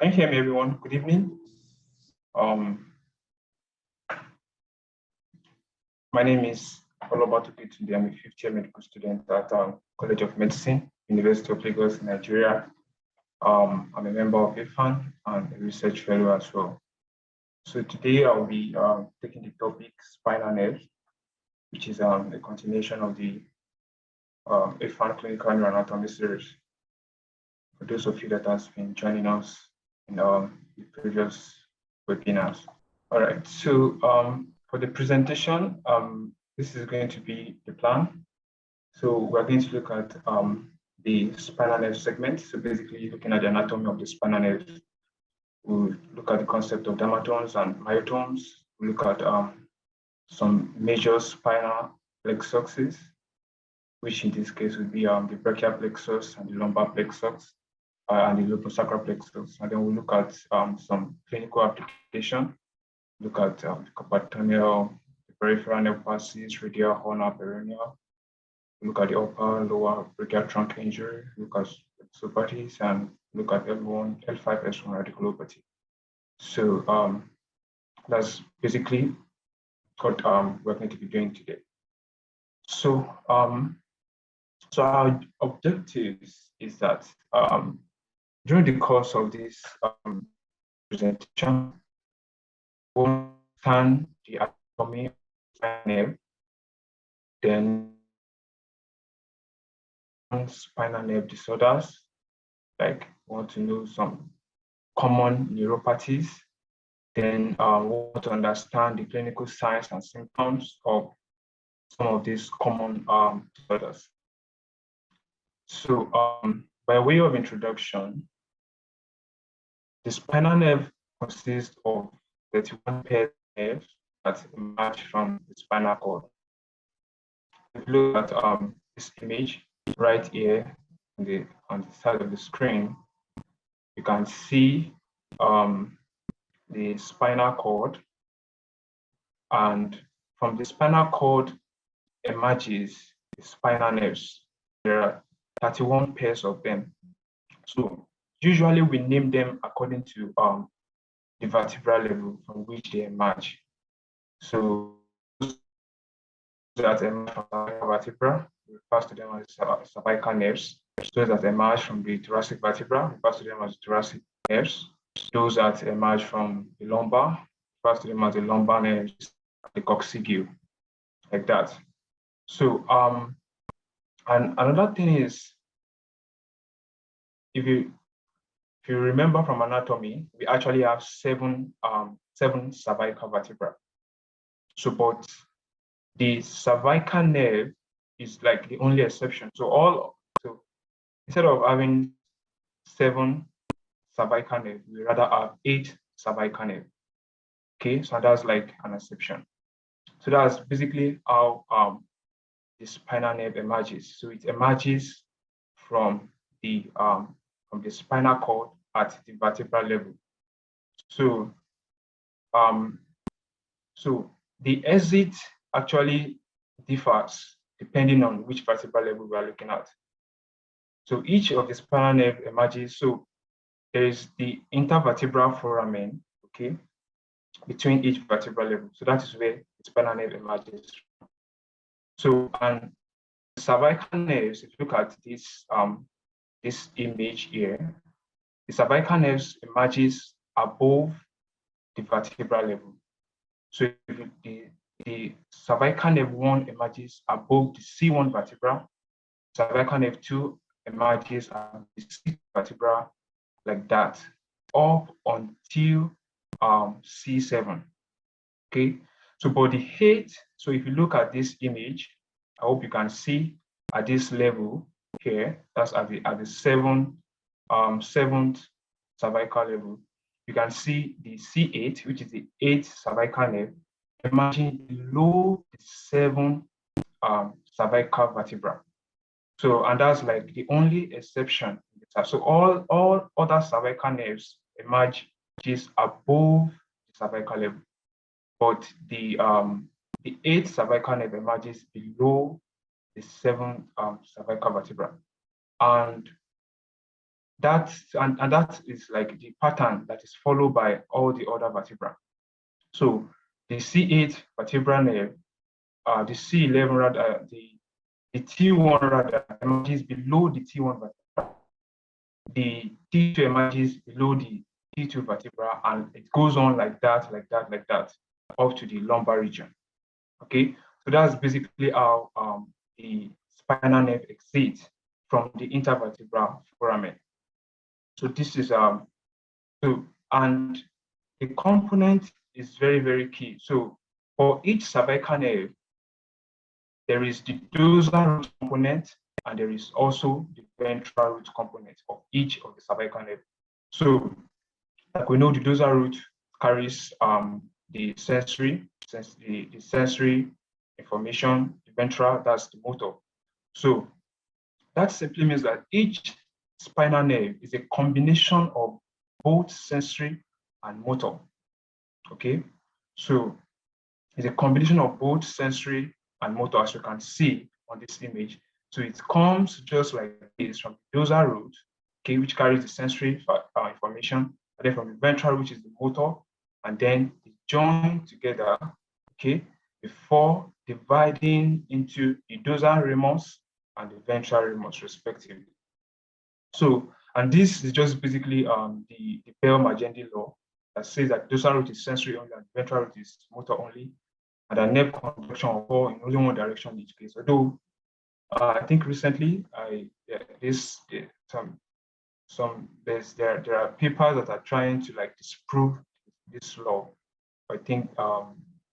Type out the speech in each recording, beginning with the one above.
Can you hear me, everyone? Good evening. My name is Olobatoke Tunde. I'm a fifth-year medical student at College of Medicine, University of Lagos, Nigeria. I'm a member of AFAN and a research fellow as well. So today I'll be taking the topic Spinal Nerve, which is a continuation of the AFAN Clinical Neuroanatomy series. For those of you that have been joining us in the previous webinars. All right, so for the presentation, this is going to be the plan. So we're going to look at the spinal nerve segment. So basically looking at the anatomy of the spinal nerve. We'll look at the concept of dermatomes and myotones. We'll look at some major spinal flexors, which in this case would be the brachial plexus and the lumbar plexus and the lumbosacral plexus. And then we'll look at some clinical application. Look at the carpal tunnel, the peripheral nerve passes, radial, ulnar, peroneal. Look at the upper, lower brachial trunk injury. Look at subparties and look at L1, L5, S1 radiculopathy. So that's basically what we're going to be doing today. So our objectives is that during the course of this presentation, we'll understand the anatomy of the spinal nerve, then spinal nerve disorders, like we want to know some common neuropathies, then we want to understand the clinical signs and symptoms of some of these common disorders. So by way of introduction, the spinal nerve consists of 31 pairs of nerves that emerge from the spinal cord. If you look at this image right here on the side of the screen, you can see the spinal cord, and from the spinal cord emerges the spinal nerves. There are 31 pairs of them. So usually we name them according to the vertebral level from which they emerge. So that emerge from the vertebra, we refer to them as cervical nerves. Those that emerge from the thoracic vertebra, we refer to them as thoracic nerves. Those that emerge from the lumbar, we refer to them as the lumbar nerves, the coccygeal, like that. So and another thing is, if you remember from anatomy, we actually have seven cervical vertebrae. So, but the cervical nerve is like the only exception. So instead of having 7 cervical nerve, we rather have 8 cervical nerve. Okay, so that's like an exception. So that's basically how the spinal nerve emerges. So it emerges from the spinal cord at the vertebral level. So so the exit actually differs depending on which vertebral level we are looking at. So each of the spinal nerve emerges. So there is the intervertebral foramen, okay, between each vertebral level. So that is where the spinal nerve emerges. So and cervical nerves, if you look at this this image here, the cervical nerves emerges above the vertebral level. So if the cervical nerve 1 emerges above the C1 vertebra, cervical nerve 2 emerges at the C vertebra, like that, up until C7. Okay, so but the height, so if you look at this image, I hope you can see at this level here, that's at the 7th cervical level, you can see the C8, which is the 8th cervical nerve, emerging below the 7th cervical vertebra. So, and that's like the only exception. So all other cervical nerves emerge just above the cervical level, but the 8th cervical nerve emerges below the 7th cervical vertebra. And and that is like the pattern that is followed by all the other vertebrae. So the C8 vertebral nerve, the C11 rather, the T1 rather emerges below the T1 vertebra. The T2 emerges below the T2 vertebra, and it goes on like that, up to the lumbar region. Okay, so that's basically how the spinal nerve exits from the intervertebral foramen. So this is and the component is very, very key. So for each cervical nerve, there is the dorsal root component, and there is also the ventral root component of each of the cervical nerve. So, like we know, the dorsal root carries the sensory information, the ventral, that's the motor. So that simply means that each spinal nerve is a combination of both sensory and motor. Okay, so it's a combination of both sensory and motor, as you can see on this image. So it comes just like this from the dorsal root, okay, which carries the sensory information, and then from the ventral, which is the motor, and then they join together, okay, before dividing into the dorsal ramus and the ventral ramus, respectively. So, and this is just basically the Bell-Magendie law that says that dorsal root is sensory only and ventral root is motor only, and that nerve conduction occur in only one direction in each case. Although I think recently there are papers that are trying to like disprove this law. I think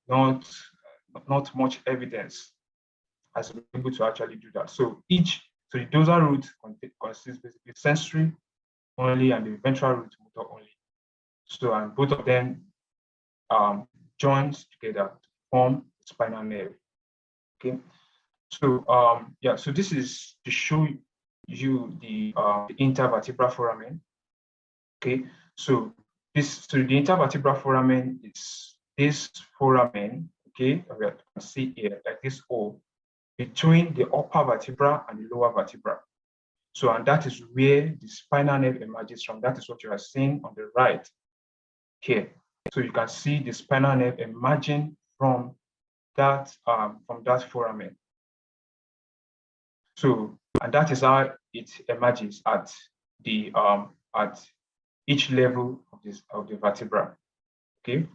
not much evidence has been able to actually do that. So the dorsal root consists basically sensory only and the ventral root motor only. So, and both of them joins together to form the spinal nerve. Okay. So yeah, so this is to show you the intervertebral foramen. Okay, so the intervertebral foramen is this foramen, okay, we can see here, like this hole between the upper vertebra and the lower vertebra. So, and that is where the spinal nerve emerges from. That is what you are seeing on the right here. So you can see the spinal nerve emerging from that foramen. So, and that is how it emerges at the at each level of the vertebra. Okay.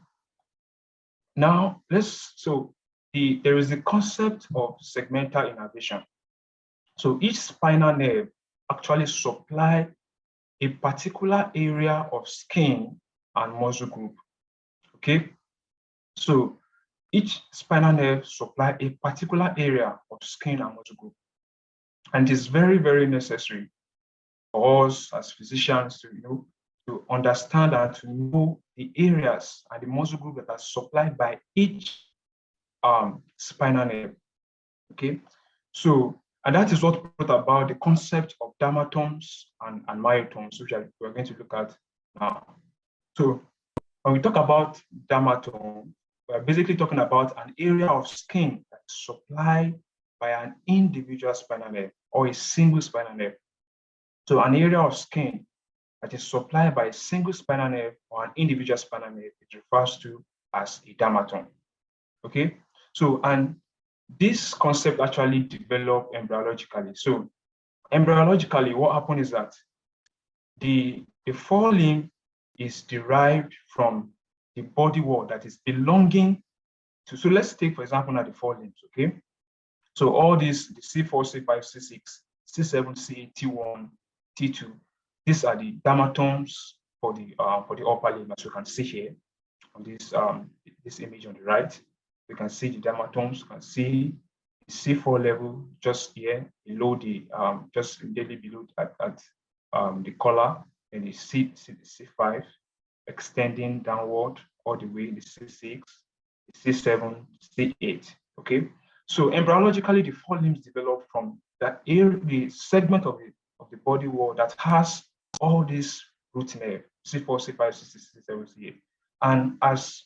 Now there is the concept of segmental innervation. So each spinal nerve actually supply a particular area of skin and muscle group. Okay. So each spinal nerve supply a particular area of skin and muscle group. And it is very, very necessary for us as physicians to understand and to know the areas and the muscle group that are supplied by each spinal nerve. Okay, so, and that is what brought about the concept of dermatomes and myotones, which we're going to look at now. So when we talk about dermatome, we're basically talking about an area of skin that's supplied by an individual spinal nerve or a single spinal nerve. So an area of skin that is supplied by a single spinal nerve or an individual spinal nerve, it refers to as a dermatome. Okay, so, and this concept actually developed embryologically. So embryologically, what happened is that the forelimb is derived from the body wall that is belonging to, so let's take, for example, now the forelimbs, okay? So all these, the C4, C5, C6, C7, C8, T1, T2, these are the dermatomes for the upper limb, as you can see here on this image on the right. You can see the dermatomes, you can see the C4 level just here below the just immediately below at the collar, and the C5 extending downward all the way, the C6, the C7, C8. Okay, so embryologically, the forelimbs develop from that area, the segment of the body wall that has all these root nerve, C4, C5, C6, C7, C8, and as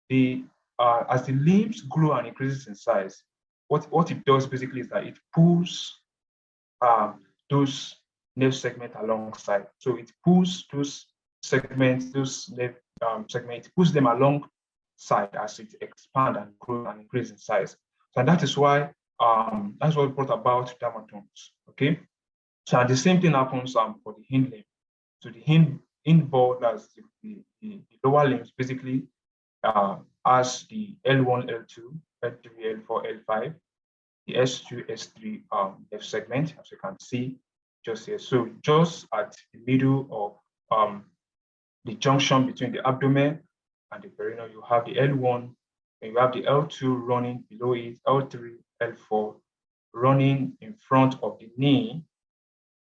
the limbs grow and increases in size, what it does basically is that it pulls those nerve segment alongside. So it pulls those segments, those nerve segments, pulls them alongside as it expands and grows and increases in size. So that is why that's what brought about dermatomes. Okay. So the same thing happens for the hind limb. So the hind ball, that's the lower limbs, basically as the L1, L2, L3, L4, L5, the S2, S3 nerve segment, as you can see just here. So just at the middle of the junction between the abdomen and the perineum, you have the L1, and you have the L2 running below it, L3, L4 running in front of the knee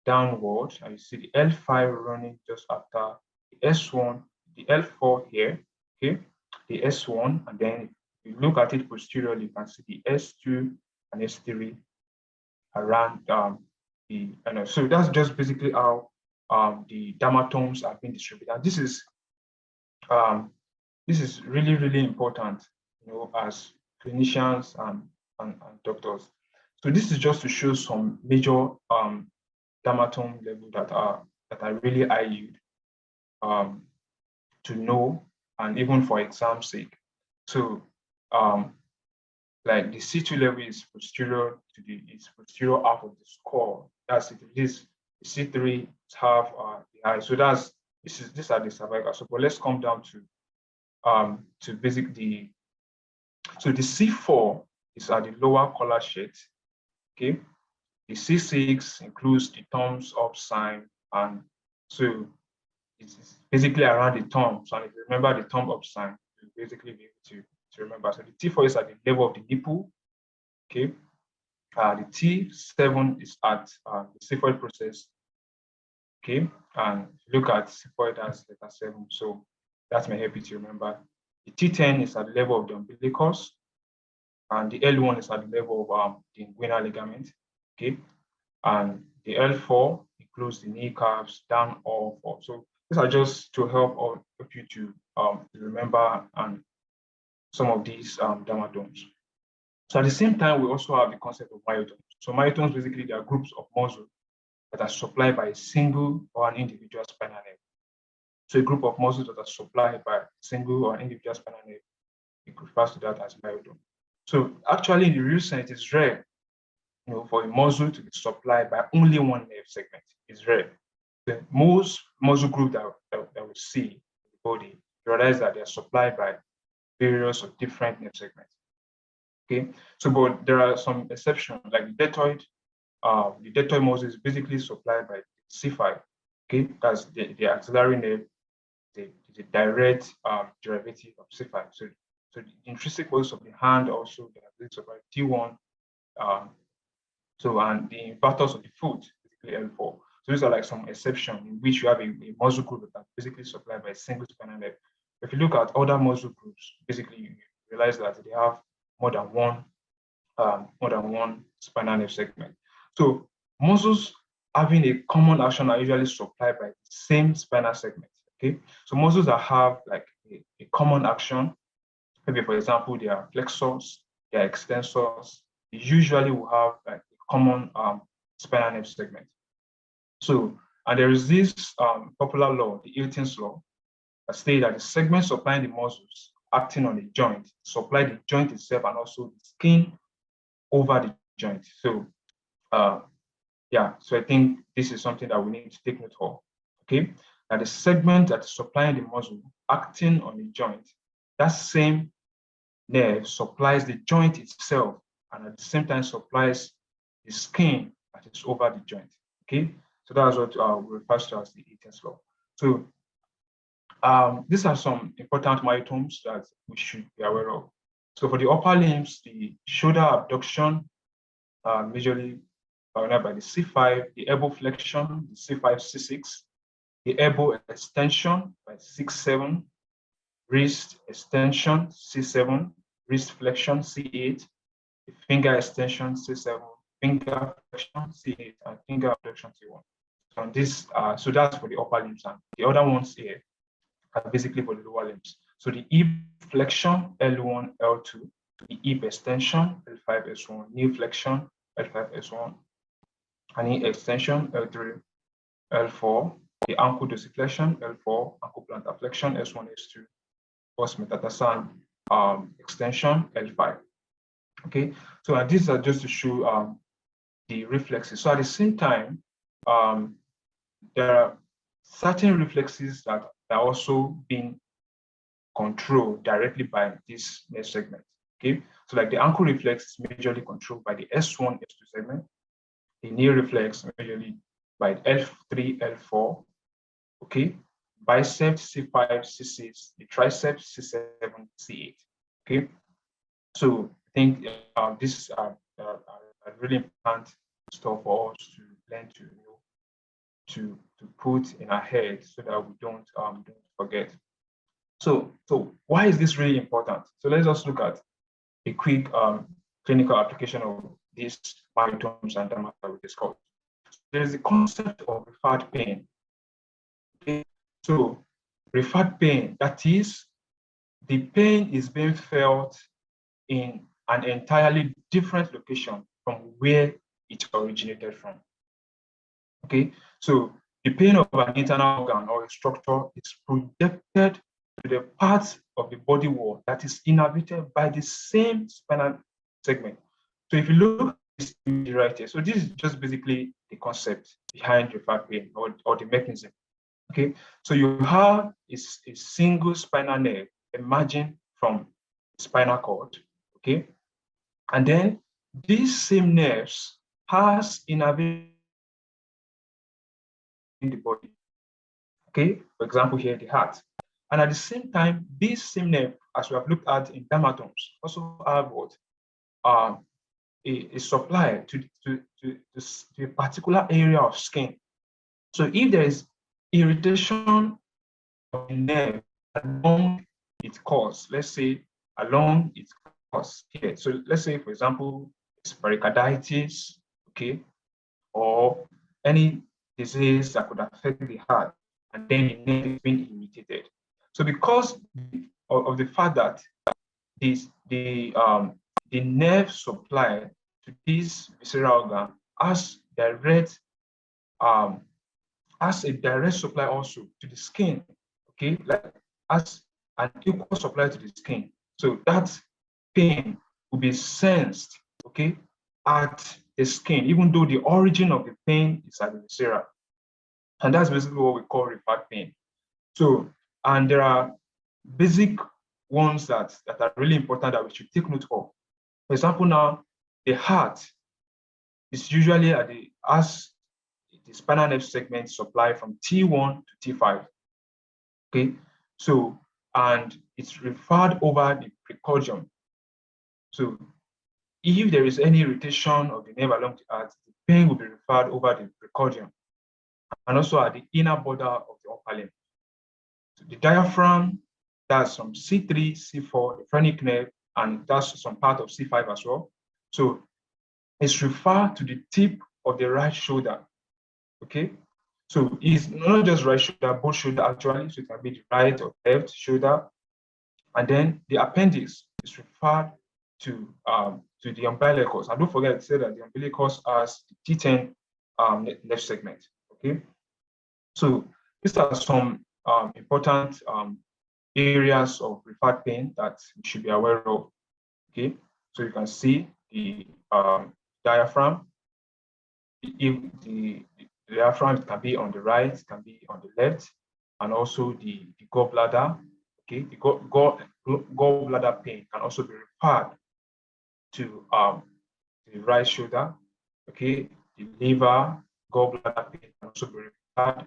downward, and you see the L5 running just after the S1, the L4 here, okay, the S1, and then if you look at it posteriorly, you can see the S2 and S3 around so that's just basically how the dermatomes have been distributed. And this is really, really important, as clinicians and doctors. So this is just to show some major dermatome level that are really high yield to know, and even for exam sake. So like the C2 level is posterior to the posterior half of the skull. That's it. This C3 is half the eye. So these are the cervical. So but let's come down to basic so the C4 is at the lower collar sheet. Okay. The C6 includes the thumbs up sign, and so it's basically around the thumb. So if you remember the thumb up sign, you basically be able to remember. So the T4 is at the level of the nipple. Okay. The T7 is at the xiphoid process. Okay. And if you look at xiphoid as letter 7, so that may help you to remember. The T10 is at the level of the umbilicus, and the L1 is at the level of the inguinal ligament. Okay. And the L4 includes the kneecaps down or up. So these are just to help you to remember and some of these dermatomes. So at the same time, we also have the concept of myotones. So myotones, basically, they are groups of muscles that are supplied by a single or an individual spinal nerve. So a group of muscles that are supplied by a single or an individual spinal nerve, it refers to that as myotone. So actually, in the real sense, it's rare, for a muscle to be supplied by only one nerve segment. It's rare. The most muscle group that we see in the body, you realize that they are supplied by various or different nerve segments. Okay, so but there are some exceptions, like the deltoid. The deltoid muscle is basically supplied by C5. Okay, that's the axillary nerve, the direct derivative of C5. So the intrinsic muscles of the hand also, they are basically supplied T1. And the inverters of the foot, basically L4. So these are like some exceptions in which you have a muscle group that are basically supplied by a single spinal nerve. If you look at other muscle groups, basically you realize that they have more than one spinal nerve segment. So muscles having a common action are usually supplied by the same spinal segment. Okay, so muscles that have like a common action, maybe for example, they are flexors, they are extensors, they usually will have like a common spinal nerve segment. So, and there is this popular law, the Hilton's law, that states that the segment supplying the muscles acting on the joint supply the joint itself and also the skin over the joint. So, so I think this is something that we need to take note of. Okay, now the segment that is supplying the muscle acting on the joint, that same nerve supplies the joint itself and at the same time supplies the skin that is over the joint. Okay, so that's what we refer to as the Hilton's law. So these are some important myotomes that we should be aware of. So for the upper limbs, the shoulder abduction, majorly by the C5, the elbow flexion, the C5, C6, the elbow extension by 6-7, wrist extension, C7, wrist flexion, C8, the finger extension, C7, finger flexion, C8, and finger abduction, C1. So this, so that's for the upper limbs, and the other ones here are basically for the lower limbs. So the hip flexion, L1, L2, the hip extension, L5, S1, knee flexion, L5, S1, and knee extension, L3, L4, the ankle dorsiflexion, L4, ankle plantar flexion, S1, S2, post metatarsal extension, L5. Okay, so these are just to show the reflexes. So at the same time, there are certain reflexes that are also being controlled directly by this nerve segment. Okay, so like the ankle reflex is majorly controlled by the S1, S2 segment. The knee reflex majorly by L3, L4. Okay, biceps C5, C6, the triceps C7, C8. Okay, so I think this are really important stuff for us to learn to know, to put in our head so that we don't forget. So why is this really important? So let's just look at a quick clinical application of these myotones and dermatomes we discussed. There is the concept of referred pain. Okay? So referred pain, that is, the pain is being felt in an entirely different location from where it originated from. Okay, so the pain of an internal organ or a structure is projected to the parts of the body wall that is innervated by the same spinal segment. So if you look at this image right here, so this is just basically the concept behind referred pain or the mechanism. Okay, so you have a single spinal nerve emerging from the spinal cord. Okay, and then these same nerves has innervated in the body. Okay, for example, here the heart. And at the same time, this same nerve, as we have looked at in dermatomes, also have what a supply to a particular area of skin. So if there is irritation of the nerve along its course, let's say along its course here. So let's say, for example, it's pericarditis, okay, or any disease that could affect the heart, and then the nerve is being irritated. So because of the fact that the nerve supply to this visceral organ has a direct supply also to the skin, okay, like as an equal supply to the skin. So that pain will be sensed, okay, at the skin, even though the origin of the pain is at the viscera. And that's basically what we call referred pain. So, and there are basic ones that are really important that we should take note of. For example, now, the heart is usually as the spinal nerve segment supply from T1 to T5. Okay, so, and it's referred over the precordium. So if there is any irritation of the nerve along the heart, the pain will be referred over the precordium and also at the inner border of the upper limb. So the diaphragm, that's from C3, C4, the phrenic nerve, and that's some part of C5 as well. So it's referred to the tip of the right shoulder. Okay, so it's not just right shoulder, both shoulder actually, so it can be the right or left shoulder. And then the appendix is referred to the umbilicus. And don't forget to say that the umbilicus has the T10 nerve segment. Okay, so these are some important areas of referred pain that you should be aware of. Okay, so you can see the diaphragm. If the diaphragm can be on the right, it can be on the left, and also the gallbladder. Okay, the gallbladder pain can also be referred to the right shoulder. Okay, the liver, gallbladder pain can also be referred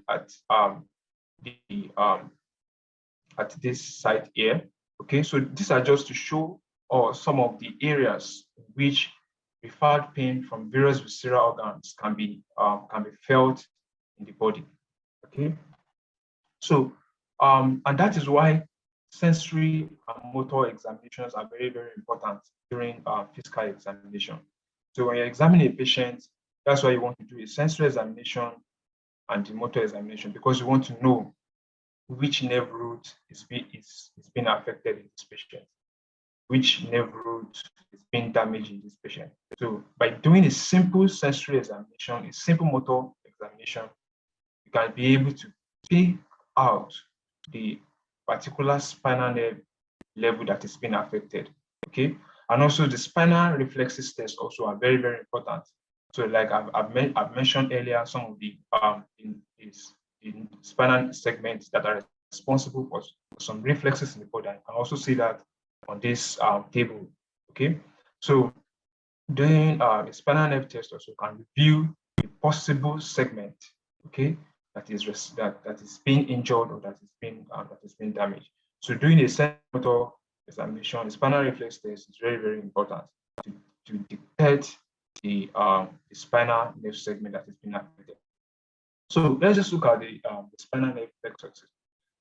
at this site here. Okay, so these are just to show some of the areas in which referred pain from various visceral organs can be felt in the body. Okay, so and that is why sensory and motor examinations are very, very important during physical examination. So when you're examining a patient, that's why you want to do a sensory examination and the motor examination, because you want to know which nerve root is being affected in this patient, which nerve root is being damaged in this patient. So by doing a simple sensory examination, a simple motor examination, you can be able to pick out the particular spinal nerve level that is being affected. Okay, and also the spinal reflexes tests also are very, very important. So, like I've mentioned earlier, some of the in spinal segments that are responsible for some reflexes in the body. You can also see that on this table. Okay, so doing the spinal nerve test also can review the possible segment. Okay, that is being injured or that is being damaged. So doing a segmental examination, the spinal reflex test is very, very important to detect the spinal nerve segment that is being affected. So let's just look at the spinal nerve flexors.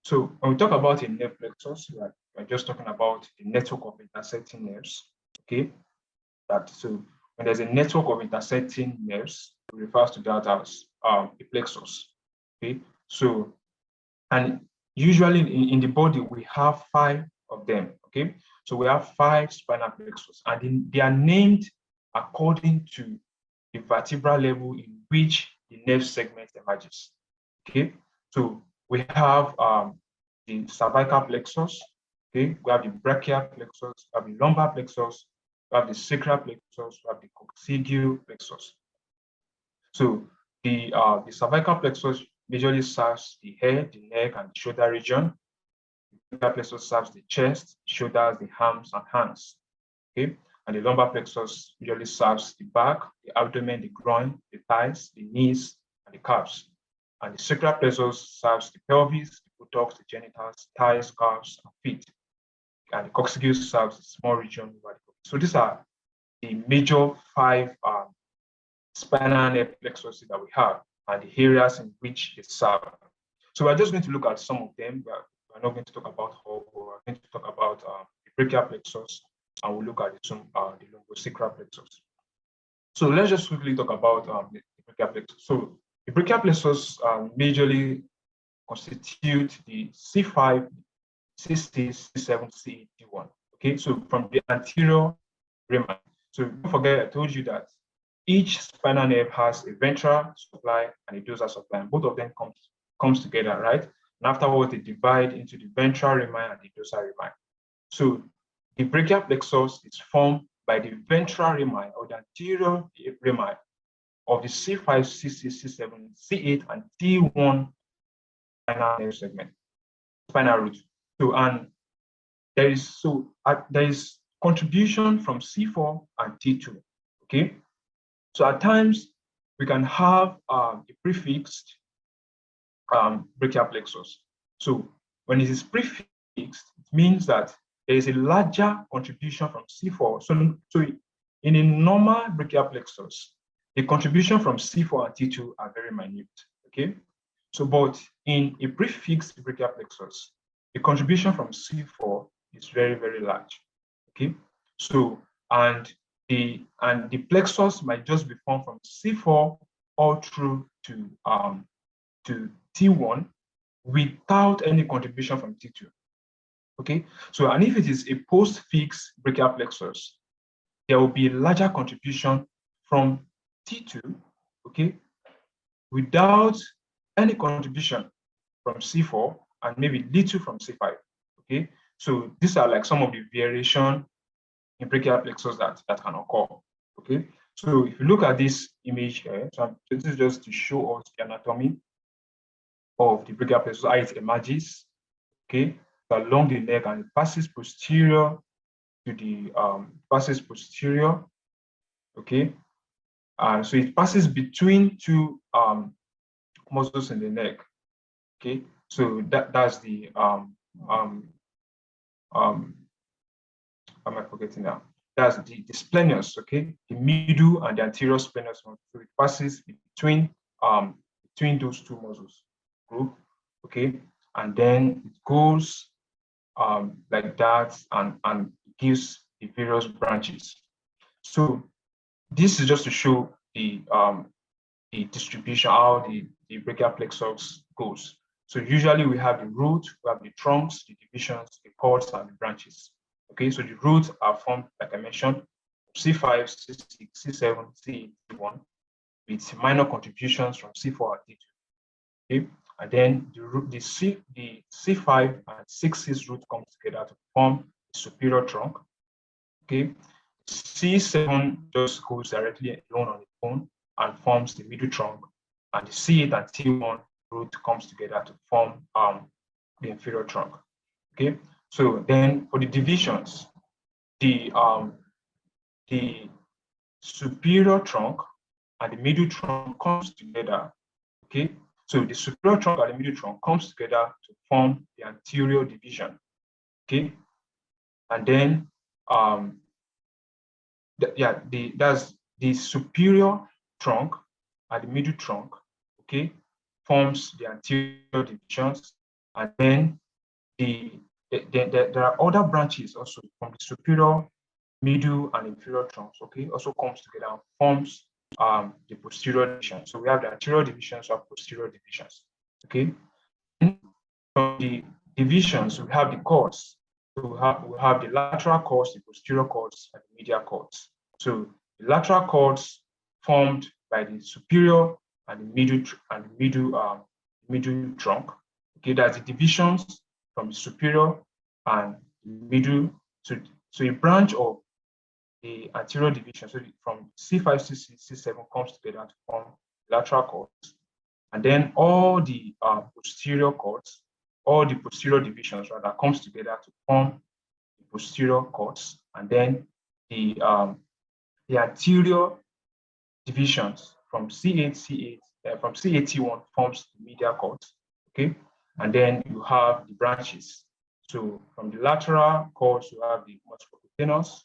So when we talk about a nerve flexors, we're just talking about the network of intersecting nerves. Okay, so when there's a network of intersecting nerves, it refers to that as a plexus. Okay, so and usually in the body we have 5 of them. Okay, so we have 5 spinal plexus, and they are named according to the vertebral level in which the nerve segment emerges. Okay, so we have the cervical plexus. Okay, we have the brachial plexus, we have the lumbar plexus, we have the sacral plexus, we have the coccygeal plexus. So the cervical plexus majorly serves the head, the neck, and the shoulder region. The brachial plexus serves the chest, shoulders, the arms, and hands. Okay, and the lumbar plexus usually serves the back, the abdomen, the groin, the thighs, the knees, and the calves. And the sacral plexus serves the pelvis, the buttocks, the genitals, thighs, calves, and feet. And the coccygeal serves the small region. So these are the major 5 spinal nerve plexuses that we have and the areas in which they serve. So we're just going to look at some of them. We're not going to talk about all, but we're going to talk about the brachial plexus, and we'll look at the lumbosacral plexus. So let's just quickly talk about the brachial plexus. So the brachial plexus majorly constitute the C5, C6, C7, C8, D1. Okay, so from the anterior rami. So don't forget, I told you that each spinal nerve has a ventral supply and a dorsal supply, and both of them comes together, right? And afterwards, they divide into the ventral rami and the dorsal rami. So the brachial plexus is formed by the ventral rami or the anterior rami of the C5, C6, C7, C8, and D1 spinal nerve segment, spinal root. So and there is contribution from C4 and T2. Okay, so at times we can have a prefixed brachial plexus. So when it is prefixed, it means that there is a larger contribution from C4. So in a normal brachial plexus, the contribution from C4 and T2 are very minute. Okay, so but in a prefixed brachial plexus, the contribution from C4 is very, very large. Okay, so and the plexus might just be formed from C4 all through to T1 without any contribution from T2. Okay, so and if it is a post-fixed brachial plexus, there will be a larger contribution from T2, okay, without any contribution from C4 and maybe little from C5. Okay, so these are like some of the variation in brachial plexus that can occur. Okay, so if you look at this image here, so this is just to show us the anatomy of the brachial plexus, how it emerges. Okay, so along the neck, and it passes posterior to the posterior. Okay, and so it passes between 2 muscles in the neck. Okay, so that's the am I forgetting now? That's the splenius, okay? The middle and the anterior splenius. So it passes between those 2 muscles group, okay? And then it goes like that and gives the various branches. So this is just to show the distribution, how the brachial plexus goes. So usually we have the root, we have the trunks, the divisions, the cords, and the branches. Okay, so the roots are formed, like I mentioned, C5, C6, C7, C8, C1, with minor contributions from C4 and T2. Okay, and then the C5 and 6-6 root comes together to form the superior trunk. Okay, C7 just goes directly alone on its own and forms the middle trunk, and the C8 and T1 root comes together to form the inferior trunk. Okay, so then for the divisions, the superior trunk and the middle trunk comes together. Okay, so the superior trunk and the middle trunk comes together to form the anterior division. Okay, and then that's the superior trunk and the middle trunk. Okay, forms the anterior divisions, and then there are other branches also from the superior, middle, and inferior trunks. Okay, also comes together and forms the posterior division. So we have the anterior divisions, we have posterior divisions. Okay, from the divisions we have the cords. So we have the lateral cords, the posterior cords, and the medial cords. So the lateral cords formed by the superior and the middle trunk. Okay, that's the divisions from the superior and middle. So a branch of the anterior division, so from C5, C6, C7 comes together to form lateral cords, and then all the posterior cords, all the posterior divisions rather comes together to form the posterior cords, and then the anterior divisions from from C8T1 forms the medial cords. Okay, and then you have the branches. So from the lateral cords, you have the musculocutaneous.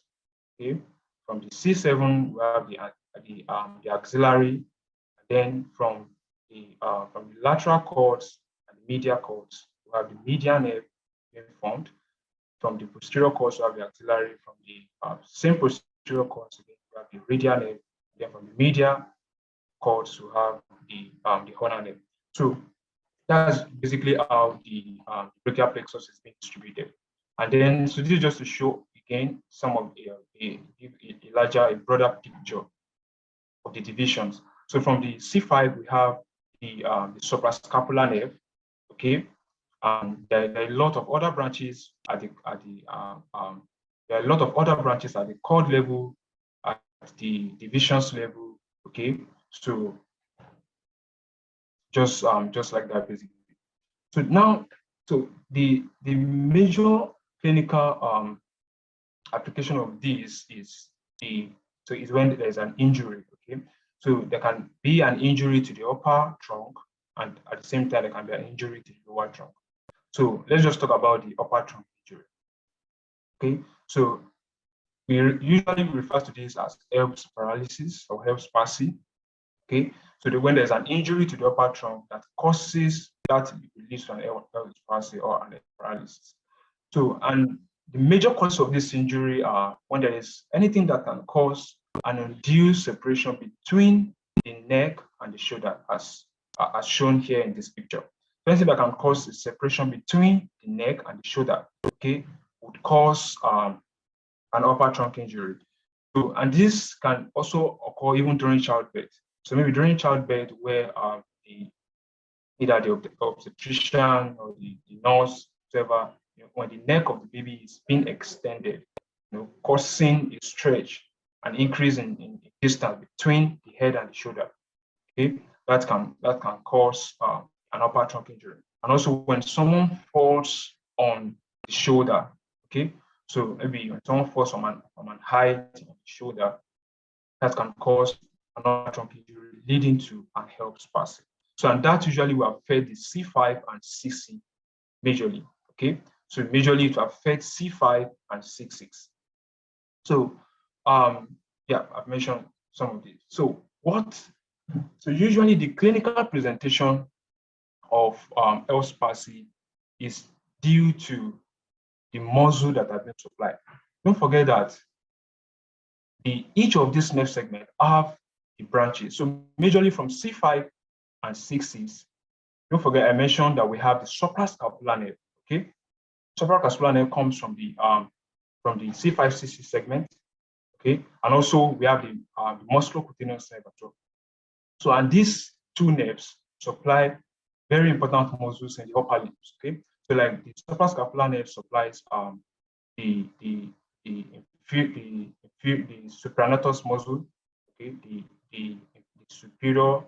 Okay, from the C7, we have the axillary. And then from the lateral cords and the medial cords, we have the median nerve being formed. From the posterior cords, we have the axillary. From the same posterior cords, again, we have the radial nerve. Then from the medial cords, we have the ulnar nerve. So that's basically how the brachial plexus is being distributed. And then, so this is just to show again some of a broader picture of the divisions. So from the C5, we have the suprascapular nerve. Okay, there are a lot of other branches at the there are a lot of other branches at the cord level, at the divisions level. Okay, so just like that basically. So now, so the major clinical application of this is when there's an injury. Okay, so there can be an injury to the upper trunk, and at the same time there can be an injury to the lower trunk. So let's just talk about the upper trunk injury. Okay, so we usually refer to this as Erb's paralysis or Erb's palsy. Okay, so when there's an injury to the upper trunk that causes that leads to an Erb's palsy or an paralysis. So, and the major causes of this injury are when there is anything that can cause an undue separation between the neck and the shoulder, as shown here in this picture. So anything that can cause a separation between the neck and the shoulder, okay, would cause an upper trunk injury. So, and this can also occur even during childbirth. So maybe during childbirth, where either the obstetrician or the nurse, whatever, when the neck of the baby is being extended, causing a stretch, an increase in distance between the head and the shoulder. Okay, that can cause an upper trunk injury. And also when someone falls on the shoulder, okay, so maybe when someone falls from an height on the shoulder, that can cause an upper trunk injury leading to an Erb's palsy. So, and that usually will affect the C5 and 6C majorly. Okay, so majorly it will affect C5 and 6-6. So, yeah, I've mentioned some of these. So, usually the clinical presentation of Erb's palsy is due to the muscle that has been supplied. Don't forget that each of these nerve segments have the branches. So, majorly from C5 and 6-6. Don't forget I mentioned that we have the suprascapular nerve. Okay, suprascapular nerve comes from the C5-6 segment. Okay, and also we have the musculocutaneous nerve as well. So, and these two nerves supply very important muscles in the upper limbs. Okay, so like the suprascapular nerve supplies the supranutus muscle, okay, the superior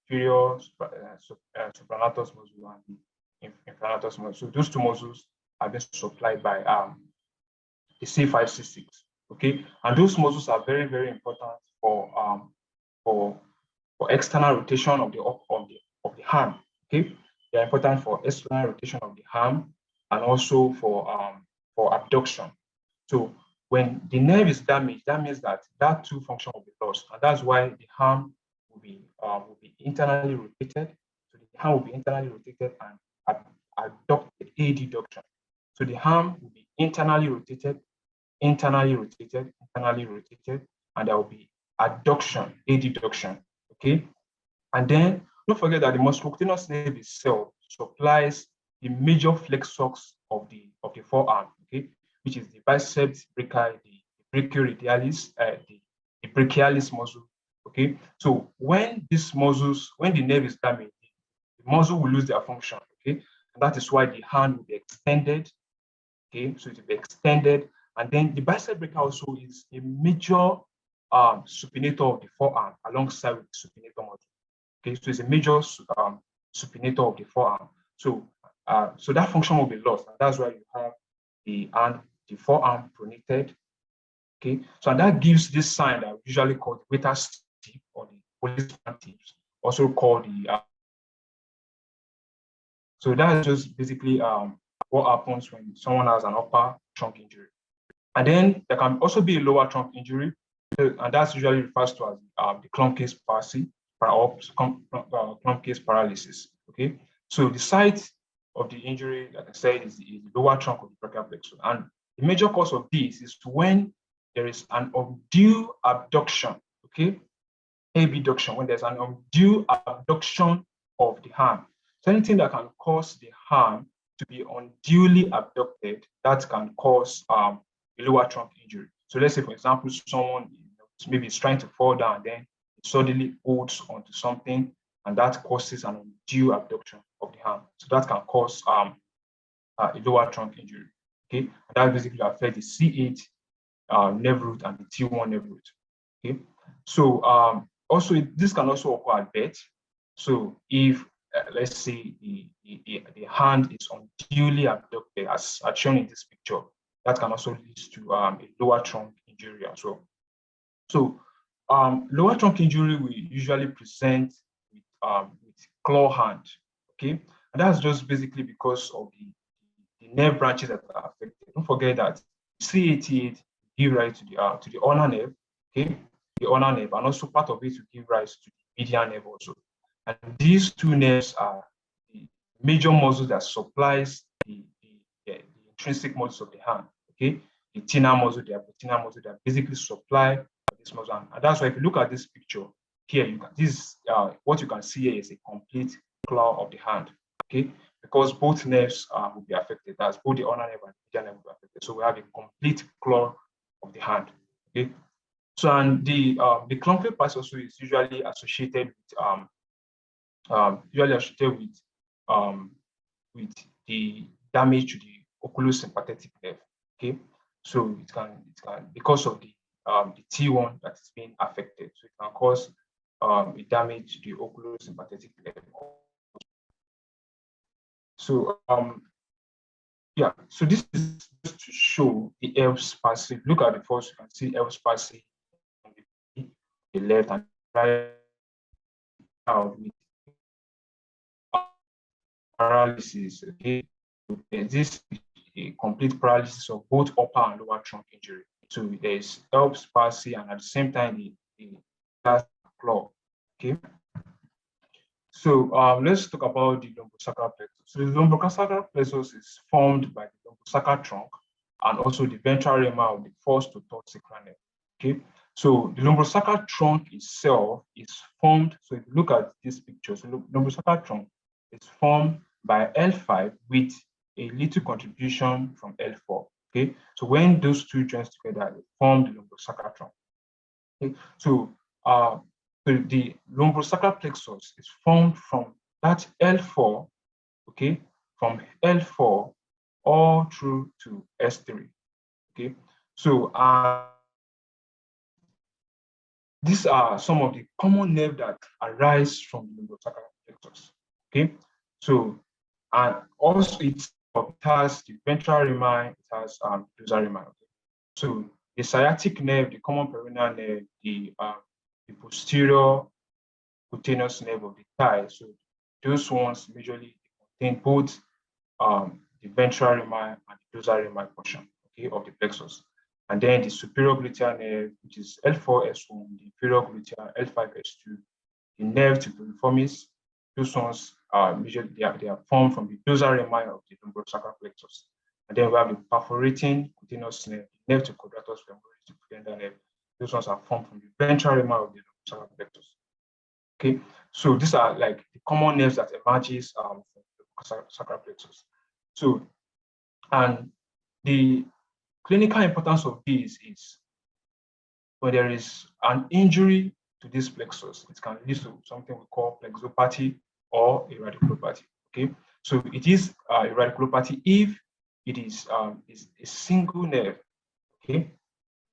supranutus muscle and the infranatus muscle. So those two muscles are being supplied by the C5C6. Okay, and those muscles are very, very important for external rotation of the arm. Okay, they are important for external rotation of the arm and also for abduction. So when the nerve is damaged, that means that two functions will be lost, and that's why the arm will be internally rotated. So the arm will be internally rotated and abducted, adduction. So the arm will be internally rotated, and there will be adduction, adduction. Okay, and then don't forget that the musculocutaneous nerve itself supplies the major flexors of the forearm, okay, which is the biceps brachii, the brachioradialis, the brachialis muscle. Okay, so when the nerve is damaged, the muscle will lose their function. Okay, and that is why the hand will be extended. Okay, so it will be extended, and then the biceps brachii also is a major supinator of the forearm alongside with the supinator muscle. Okay, so it's a major supinator of the forearm. So so that function will be lost, and that's why you have the forearm pronated. Okay, so and that gives this sign that we usually call the waiter's tip or the policeman tips, also called the. So that's just basically what happens when someone has an upper trunk injury. And then there can also be a lower trunk injury, and that's usually refers to as the clump case palsy or clump case paralysis. Okay, so the site of the injury, like I said, is the lower trunk of the brachial plexus, and the major cause of this is when there is an undue abduction. Okay, abduction, when there's an undue abduction of the arm. So anything that can cause the arm to be unduly abducted, that can cause a lower trunk injury. So let's say, for example, someone maybe is trying to fall down, then it suddenly holds onto something, and that causes an undue abduction of the arm. So that can cause a lower trunk injury. Okay, and that basically affects the C8 nerve root and the T1 nerve root. Okay, so also this can also occur at birth. So if let's say the hand is unduly abducted, as shown in this picture, that can also lead to a lower trunk injury as well. So lower trunk injury will usually present with claw hand. Okay, and that's just basically because of the nerve branches that are affected. Don't forget that C88 give rise to the ulnar nerve. Okay, the ulnar nerve, and also part of it will give rise to the median nerve also. And these two nerves are the major muscles that supplies the intrinsic muscles of the hand. Okay, the thenar muscle, the apothenar muscle that basically supply this muscle. And that's why if you look at this picture here, what you can see here is a complete claw of the hand. Okay, because both nerves will be affected. That's both the ulnar nerve and the median nerve will be affected. So we have a complete claw of the hand. Okay, so and the clunky part also is usually associated with the damage to the oculosympathetic nerve. Okay, so it can because of the T1 that is being affected, so it can cause a damage to the oculosympathetic nerve. So yeah, so this is just to show the Erb's palsy. Look at the first, you can see Erb's palsy on the left and right with paralysis. Okay, this is a complete paralysis of both upper and lower trunk injury. So there's Erb's palsy, and at the same time the claw. Okay. So let's talk about the lumbosacral plexus. So the lumbosacral plexus is formed by the lumbosacral trunk and also the ventral rama of the first to third sacral nerve. Okay, so the lumbosacral trunk itself is formed. So if you look at this picture, so lumbosacral trunk is formed by L5 with a little contribution from L4. Okay, so when those two joins together, they form the lumbosacral trunk. Okay, so the lumbosacral plexus is formed from that L4, okay, from L4 all through to S3, okay. So these are some of the common nerves that arise from the lumbosacral flexors, okay. So, and also it has the ventral rami, it has dorsal rami. Okay? So the sciatic nerve, the common peroneal nerve, the posterior cutaneous nerve of the thigh. So those ones majorly contain both the ventral rami and the dorsal rami portion, okay, of the plexus. And then the superior gluteal nerve, which is L4S1, the inferior gluteal L5S2, the nerve to piriformis. Those ones are majorly they are formed from the dorsal rami of the lumbosacral plexus. And then we have the perforating cutaneous nerve, the nerve to quadratus femoris to pudendal nerve. Those ones are formed from the ventral rami of the lumbosacral plexus. Okay, so these are like the common nerves that emerges from the sacral plexus. So, and the clinical importance of these is when there is an injury to this plexus, it can lead to something we call plexopathy or a radiculopathy. Okay, so it is a radiculopathy if it is a single nerve, okay,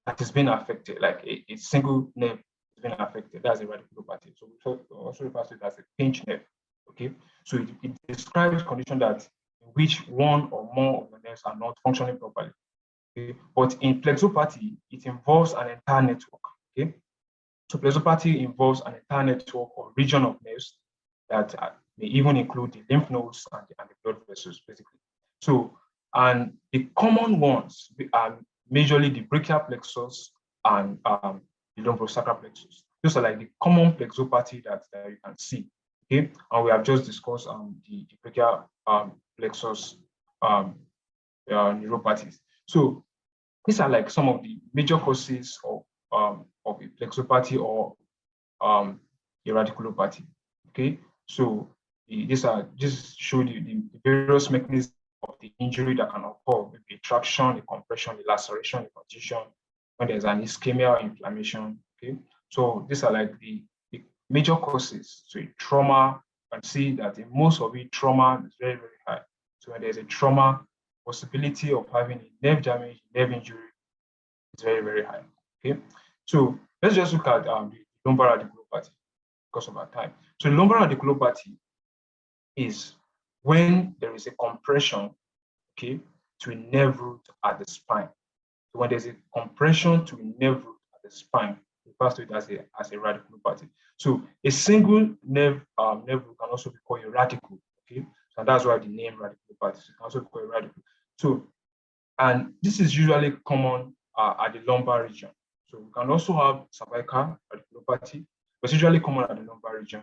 that is being affected, like a single nerve has been affected. That's a radiculopathy. So we also refer to it as a pinch nerve. Okay, so it describes a condition that in which one or more of the nerves are not functioning properly. Okay, but in plexopathy, it involves an entire network. Okay, so plexopathy involves an entire network or region of nerves that may even include the lymph nodes and the blood vessels, basically. So, and the common ones are majorly the brachial plexus and the lumbosacral plexus. Those are like the common plexopathy that you can see. Okay, and we have just discussed the brachial plexus neuropathies. So these are like some of the major causes of a plexopathy or a radiculopathy. Okay, so this show the various mechanisms of the injury that can occur, maybe traction, the compression, the laceration, the contusion, when there's an ischemia or inflammation. Okay, so these are like the major causes. So trauma, you can see that in most of it, trauma is very, very high. So when there's a trauma, possibility of having a nerve damage, nerve injury is very, very high. Okay, so let's just look at the lumbar radiculopathy because of our time. So lumbar radiculopathy is when there is a compression, okay, to a nerve root at the spine. So when there's a compression to a nerve root at the spine, we refer to it as a radiculopathy. So a single nerve root can also be called a radicle. Okay, so that's why the name radiculopathy can also be called a radicle. So, and this is usually common at the lumbar region. So we can also have cervical radiculopathy, but it's usually common at the lumbar region,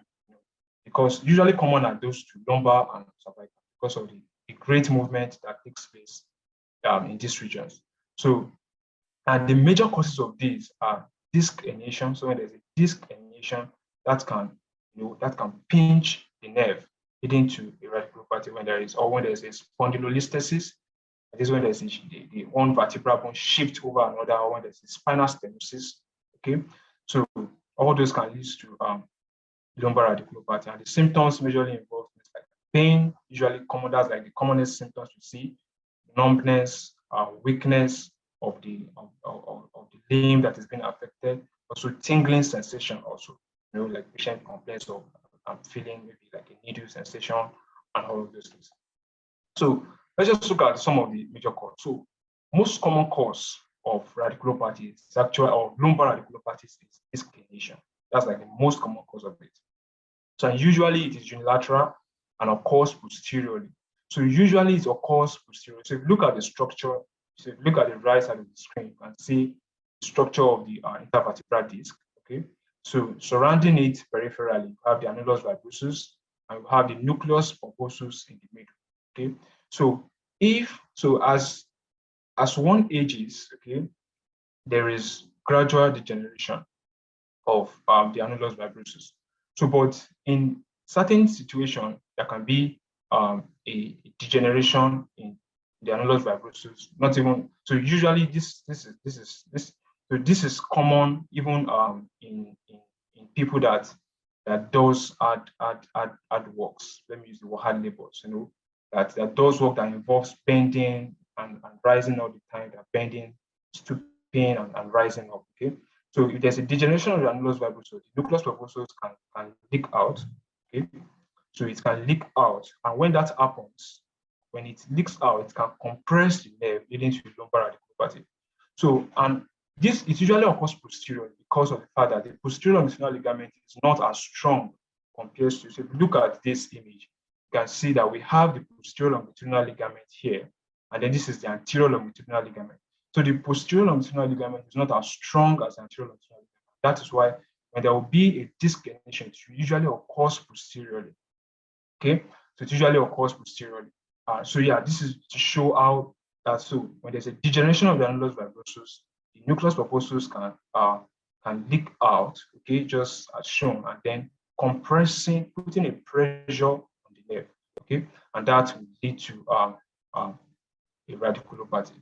because usually common at those two, lumbar and cervical, because of the great movement that takes place in these regions. So, and the major causes of these are disc herniation. So when there's a disc herniation, that can pinch the nerve, leading to a radiculopathy when there's a spondylolisthesis. That is when there's the one vertebral bone shift over another, or when there's a spinal stenosis. Okay, so all those can lead to lumbar radiculopathy, and the symptoms majorly involve things like pain, usually common. That's like the commonest symptoms you see: numbness, weakness of the limb that is being affected, also tingling sensation. Also, like patient complaints of feeling maybe like a needle sensation and all of those things. So let's just look at some of the major causes. So most common cause of radiculopathy is or lumbar radiculopathy is disc herniation. That's like the most common cause of it. So usually it is unilateral and occurs posteriorly. So usually it occurs posteriorly. So if you look at the structure, so if you look at the right side of the screen, you can see the structure of the intervertebral disc. Okay, so surrounding it peripherally, you have the annulus vibrosus and you have the nucleus pulposus in the middle. Okay, so as one ages, okay, there is gradual degeneration of the annulus vibrosus. So, but in certain situations, there can be a degeneration in the annulus vibrosus. Not even so. Usually, this is common even in people that that does hard works. Let me use the word hard labors, that does work that involves bending and rising all the time, that bending, stooping, and rising up. Okay. So if there's a degeneration of the annulus vibrosus, the nucleus vibrosus can leak out. Okay. So it can leak out. And when that happens, when it leaks out, it can compress the nerve, leading to lumbar radiculopathy. So, and this it usually occurs posteriorly because of the fact that the posterior longitudinal ligament is not as strong compared to, so if you look at this image, you can see that we have the posterior longitudinal ligament here, and then this is the anterior longitudinal ligament. So the posterior longitudinal ligament is not as strong as the anterior longitudinal ligament. That is why when there will be a disc herniation, it usually occurs posteriorly. Okay, so it usually occurs posteriorly. So yeah, this is to show how that, so when there's a degeneration of the annulus vibrosus, the nucleus pulposus can leak out, okay, just as shown, and then compressing, putting a pressure on the nerve, okay, and that will lead to a radiculopathy.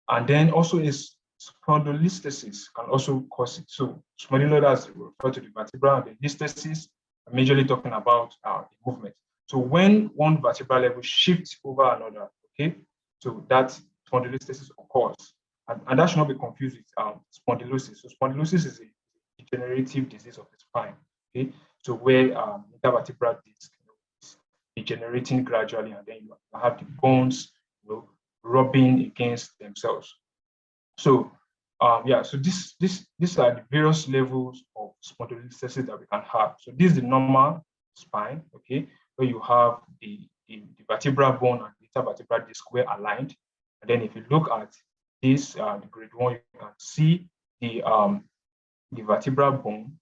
And then also is spondylolisthesis can also cause it. So spondylolisthesis refer to the vertebra, and the listhesis, I'm majorly talking about the movement. So when one vertebral level shifts over another, okay, so that spondylolisthesis occurs. And that should not be confused with spondylosis. So spondylosis is a degenerative disease of the spine, okay? So where intervertebral disc is degenerating gradually, and then you have the bones, rubbing against themselves. So yeah, so these are the various levels of spondylolisthesis that we can have. So this is the normal spine, okay, where you have the vertebral bone and the intervertebral disc were aligned. And then if you look at this, the grade 1, you can see the vertebral bone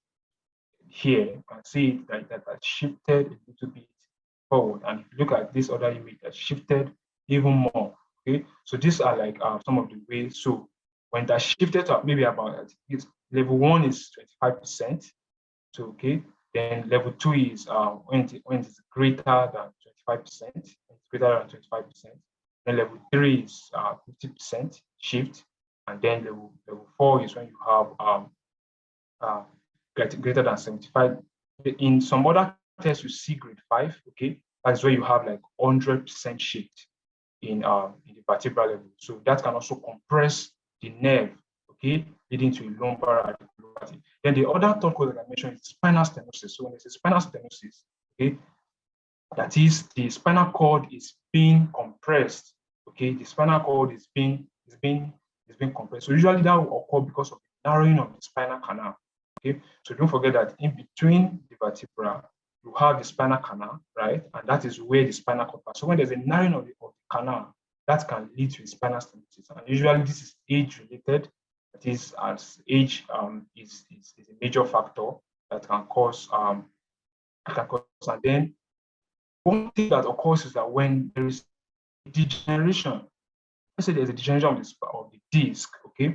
here. You can see that has shifted a little bit forward. And if you look at this other image, that shifted even more. Okay, so these are like some of the ways. So when that shifted to maybe about level 1 is 25%. So okay, then level 2 is when it's greater than 25%, it's greater than 25%. Then level 3 is 50% shift, and then level 4 is when you have greater than 75. In some other tests, you see grade 5. Okay, that's where you have like 100% shift in the vertebral level. So that can also compress the nerve, okay, leading to a lumbar radiculopathy. Then the other third cause that I mentioned is spinal stenosis. So when there's a spinal stenosis, okay, that is the spinal cord is being compressed. Okay, the spinal cord is being compressed. So usually that will occur because of the narrowing of the spinal canal. Okay, so don't forget that in between the vertebra, you have the spinal canal, right? And that is where the spinal cord passes. So when there's a narrowing of the canal, that can lead to a spinal stenosis. And usually this is age-related. That is, as age is a major factor that can cause, and then one thing that occurs is that when there is degeneration, let's say there's a degeneration of the disc, okay,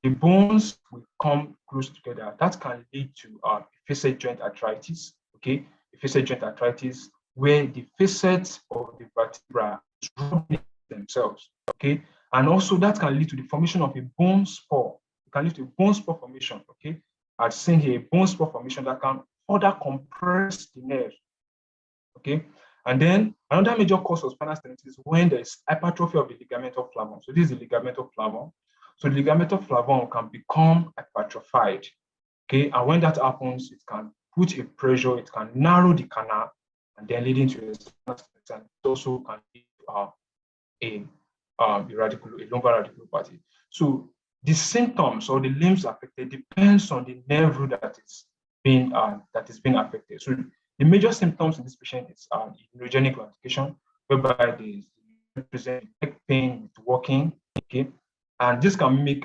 the bones will come close together. That can lead to facet joint arthritis, okay, the facet joint arthritis, where the facets of the vertebra is rubbing themselves, okay, and also that can lead to the formation of a bone spur. It can lead to a bone spur formation, okay. I've seen here a bone spur formation that can further compress the nerve, okay. And then another major cause of spinal stenosis is when there is hypertrophy of the ligamental flavum. So this is the ligamental flavum. So the ligamental flavum can become hypertrophied, okay. And when that happens, it can put a pressure, it can narrow the canal, and then leading to a spinal stenosis. And it also can lead to a lumbar radiculopathy. So the symptoms or the limbs affected depends on the nerve root that is being affected. So the major symptoms in this patient is neurogenic claudication, whereby they present neck pain with walking, okay, and this can mimic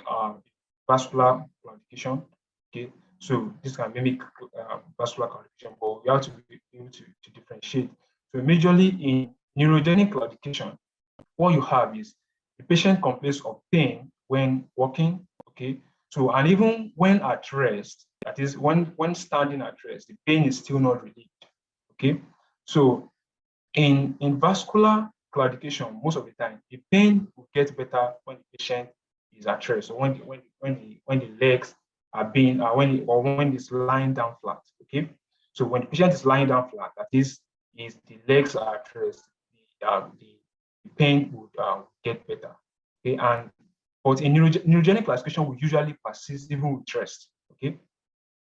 vascular claudication, okay. So this can mimic vascular claudication, but we have to be able to differentiate. So majorly in neurogenic claudication, what you have is the patient complains of pain when walking, okay. So, and even when at rest, that is when standing at rest, the pain is still not relieved, okay. So in vascular claudication, most of the time, the pain will get better when the patient is at rest. So when the legs are being when it's lying down flat, okay. So when the patient is lying down flat, that is the legs are at rest, the pain would get better. Okay, but in neurogenic classification will usually persist even with rest. Okay,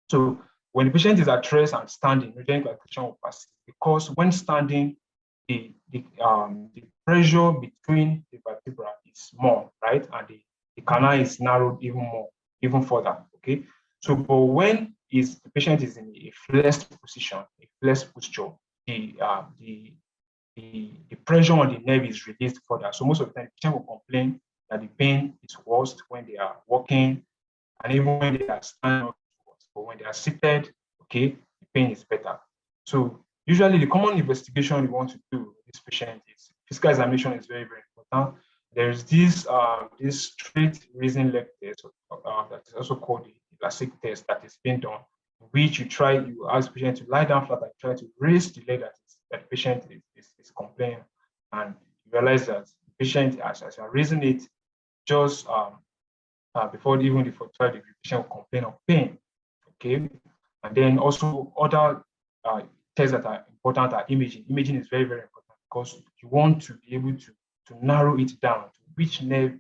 so when the patient is at rest and standing, neurogenic classification will persist because when standing, the pressure between the vertebra is more, right, and the canal is narrowed even more, even further. Okay, so but when the patient is in a flexed position, a flexed posture, the pressure on the nerve is released further. So most of the time, the patient will complain that the pain is worse when they are walking, and even when they are standing, but when they are seated, okay, the pain is better. So usually the common investigation we want to do with this patient is physical examination is very, very important. There's this straight raising leg test that is also called the classic test that is being done, which you ask the patient to lie down flat and try to raise the leg that the patient is complaining, and you realize that the patient, as you are raising it, just before even the 45 degree, patient will complain of pain. Okay, and then also other tests that are important are imaging. Imaging is very, very important because you want to be able to narrow it down to which nerve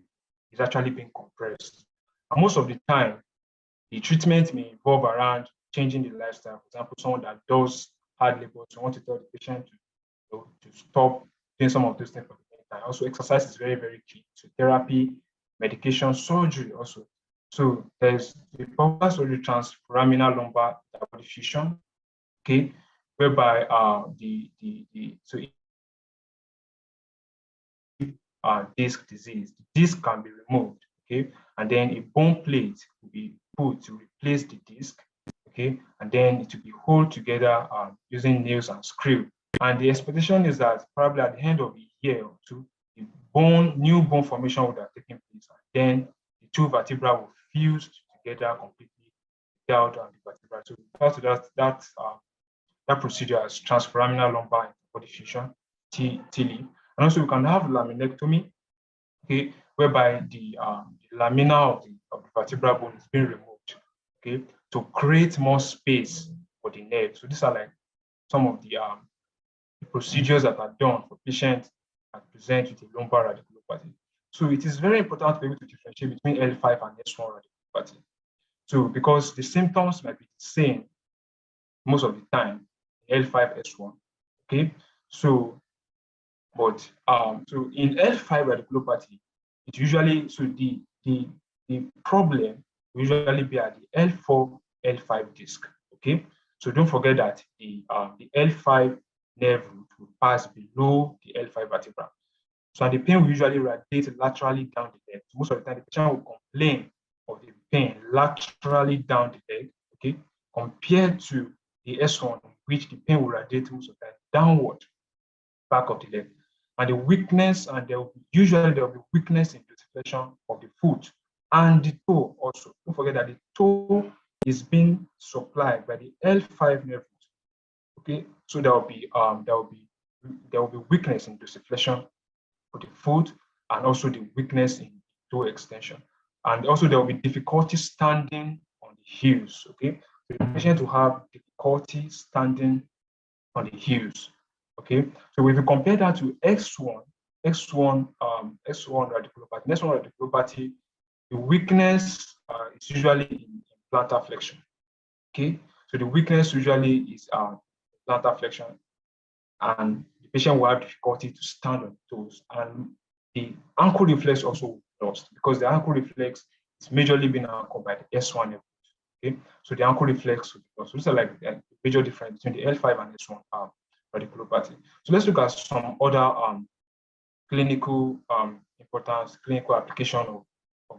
is actually being compressed. And most of the time, the treatment may involve around changing the lifestyle. For example, someone that does hard labor, so you want to tell the patient to stop doing some of those things for the meantime. Also, exercise is very, very key. So therapy, medication, surgery also. So there's the popular surgery transforaminal lumbar diffusion, okay, whereby disc disease, the disc can be removed, okay, and then a bone plate will be put to replace the disc, okay, and then it will be held together using nails and screw. And the expectation is that probably at the end of a year or two, the new bone formation would have taken place, and then the two vertebrae will fuse together completely without the vertebra. So that procedure is transforaminal lumbar diffusion, TLIF. And also we can have laminectomy, okay, whereby the lamina of the vertebral bone is being removed, okay, to create more space for the nerve. So these are like some of the procedures that are done for patients that present with a lumbar radiculopathy. So it is very important to be able to differentiate between L5 and S1 radiculopathy. So because the symptoms might be the same most of the time, L5, S1, okay? So, but so in L5 radiculopathy, it usually, so the problem will usually be at the L4, L5 disc, okay? So don't forget that the L5 nerve root will pass below the L5 vertebra. So and the pain will usually radiate laterally down the leg. So most of the time, the patient will complain of the pain laterally down the leg, okay, compared to the S1, which the pain will radiate most of the time downward, back of the leg. And the weakness, and usually there will be weakness in dorsiflexion of the foot and the toe also. Don't forget that the toe is being supplied by the L5 nerve root. Okay, so there will be weakness in dorsiflexion of the foot and also the weakness in toe extension. And also there will be difficulty standing on the heels. Okay, so the patient will have difficulty standing on the heels. Okay, so if you compare that to S1 radiculopathy, the weakness is usually in plantar flexion. Okay, so the weakness usually is plantar flexion, and the patient will have difficulty to stand on toes, and the ankle reflex also lost because the ankle reflex is majorly being anchored by the S1 nerve. Okay, so the ankle reflex will be lost. So these are like the major difference between the L5 and S1 radiculopathy. So let's look at some other clinical importance, clinical application of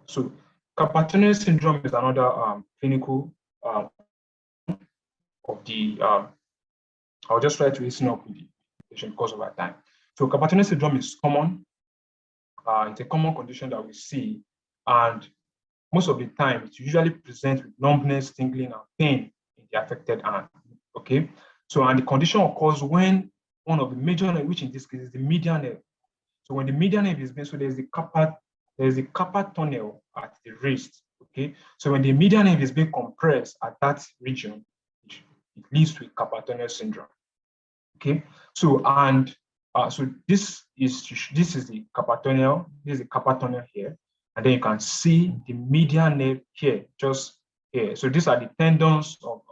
so Capacitor syndrome is another clinical of the I'll just try to listen up with the patient because of our time. So Capacitor syndrome is common. It's a common condition that we see, and most of the time it usually presents with numbness, tingling, and pain in the affected hand. Okay, so and the condition occurs when one of the major nerve, which in this case is the median nerve. So when the median nerve is being, so there's the carpal tunnel at the wrist. Okay, so when the median nerve is being compressed at that region, it leads to Capacitor Syndrome. Okay, so and so this is the Capacitor, this is the Capacitor here, and then you can see the median nerve here, just here. So these are the tendons of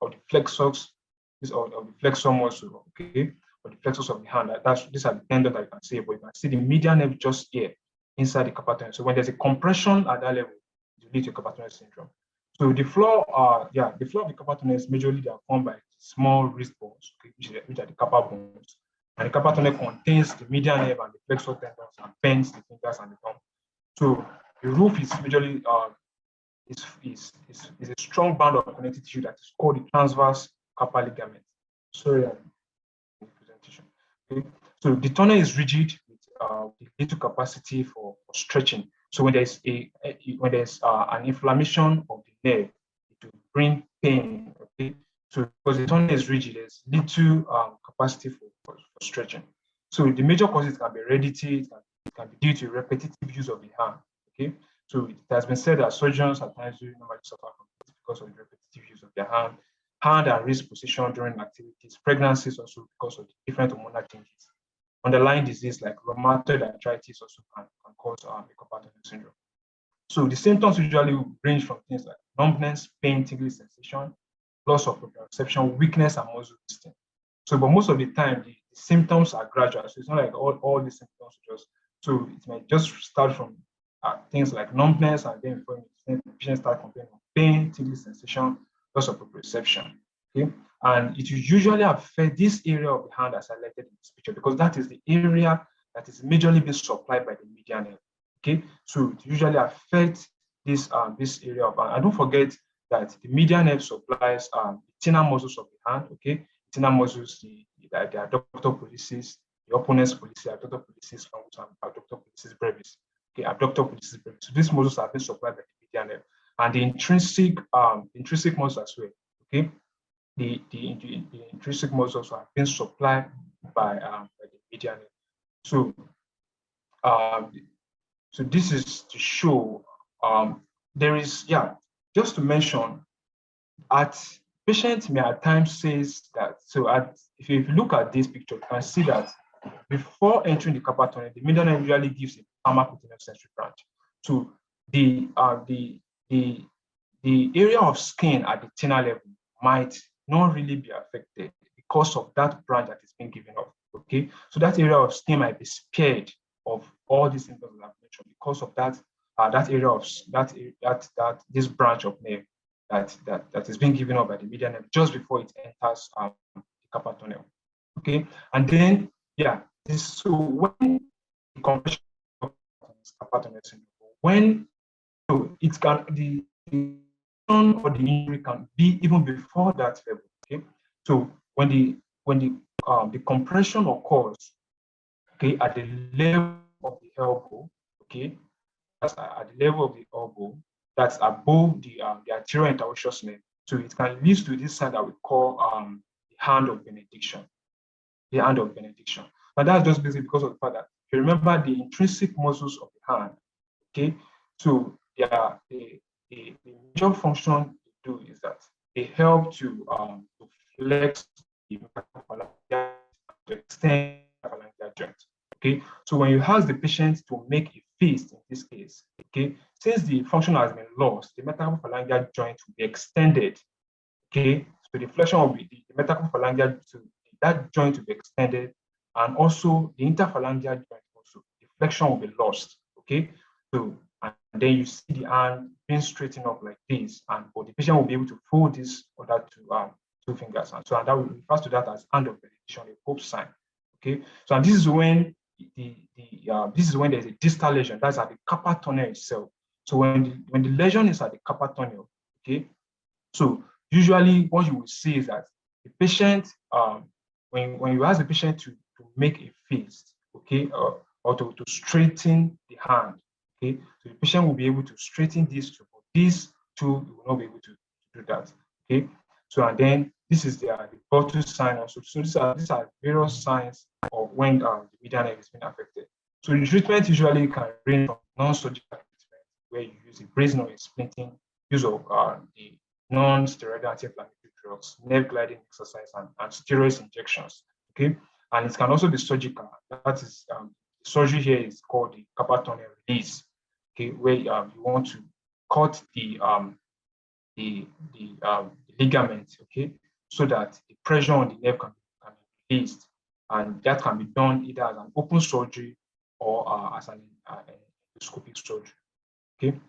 the flexors, this of the flexor muscle, okay, or the flexors of the hand. These are the tendons that you can see, but you can see the median nerve just here inside the Capacitor. So when there's a compression at that level, it will lead to Capacitor Syndrome. So the floor, the floor of the Capacitor is majorly they are formed by small wrist bones, okay, which are the carpal bones. And the Capacitor contains the median nerve and the flexor tendons and bends the fingers and the thumb. So the roof is majorly is a strong band of connective tissue that is called the transverse carpal ligament. Sorry, presentation. Okay. So the tunnel is rigid with little capacity for stretching. So when there's an inflammation of the nerve, it will bring pain. Okay. So because the tunnel is rigid, there's little capacity for stretching. So the major causes can be heredity. It can be due to repetitive use of the hand. Okay. So it has been said that surgeons at times do normally suffer from this because of the repetitive use of their hand and wrist position during activities. Pregnancies also because of the different hormonal changes. Underlying disease like rheumatoid arthritis also can cause Capacitor syndrome. So the symptoms usually range from things like numbness, pain, tingling sensation, loss of proprioception, weakness, and muscle wasting. So, but most of the time, the symptoms are gradual. So it's not like all the symptoms just. So it might just start from things like numbness, and then before the patient start complaining of pain, tingling sensation, loss of proprioception. Okay, and it will usually affect this area of the hand as highlighted in this picture because that is the area that is majorly being supplied by the median nerve. Okay, so it usually affects this area of hand. And don't forget that the median nerve supplies the thinner muscles of the hand. Okay, thinner muscles, the adductor pollicis, the opponent's pollicis, adductor pollicis longus, and adductor pollicis brevis. Okay, abductor pollicis brevis. So these muscles are being supplied by the median nerve, and the intrinsic muscles as well. Okay, the intrinsic muscles are being supplied by the median nerve. So, so this is to show there is just to mention at patient may at times says that if you look at this picture, you can see that before entering the carpal tunnel, the median nerve usually gives a palmar cutaneous sensory branch. So the area of skin at the thinner level might not really be affected because of that branch that is being given off. Okay, so that area of skin might be spared of all these symptoms that I've mentioned because of that area of this branch of nerve that is being given up by the median nerve just before it enters the carpal tunnel. Okay, and then so when the compression of carpal tunnel syndrome, when it can the or the injury can be even before that level. Okay, so when the compression occurs, okay, at the level of the elbow, okay, that's at the level of the elbow, that's above the arterial interosseous nerve. So it can lead to this sign that we call the hand of benediction. The hand of benediction. But that's just basically because of the fact that if you remember the intrinsic muscles of the hand, okay, so the major function they do is that they help to flex the metaphalangeal to extend the phalangeal joint. Okay, so when you ask the patient to make a fist in this case, okay, since the function has been lost, the metaphalangeal joint will be extended. Okay, so the flexion will be the metaphalangeal, so that joint will be extended, and also the interphalangeal joint also the flexion will be lost. Okay, so and then you see the hand being straightened up like this, and but the patient will be able to fold this other two fingers, and so and that will refer to that as hand of benediction, a Pope sign. Okay, so and this is when this is when there's a distal lesion, that's at the carpal tunnel itself. So when the lesion is at the carpal tunnel, okay, so usually what you will see is that the patient, when you ask the patient to make a fist, okay, or to straighten the hand, okay, so the patient will be able to straighten these two, but these two will not be able to do that. Okay, so and then this is the Bottle sign also. So these are various signs of when the median nerve is being affected. So the treatment usually can range from non-surgical treatment, where you use a bracing or a splinting, use of the non-steroidal anti-inflammatory drugs, nerve gliding exercise, and steroid injections. Okay, and it can also be surgical. That is, surgery here is called the carpal tunnel release. Okay, where you want to cut the ligament. Okay, so that the pressure on the nerve can be released, and that can be done either as an open surgery or as an endoscopic surgery. Okay.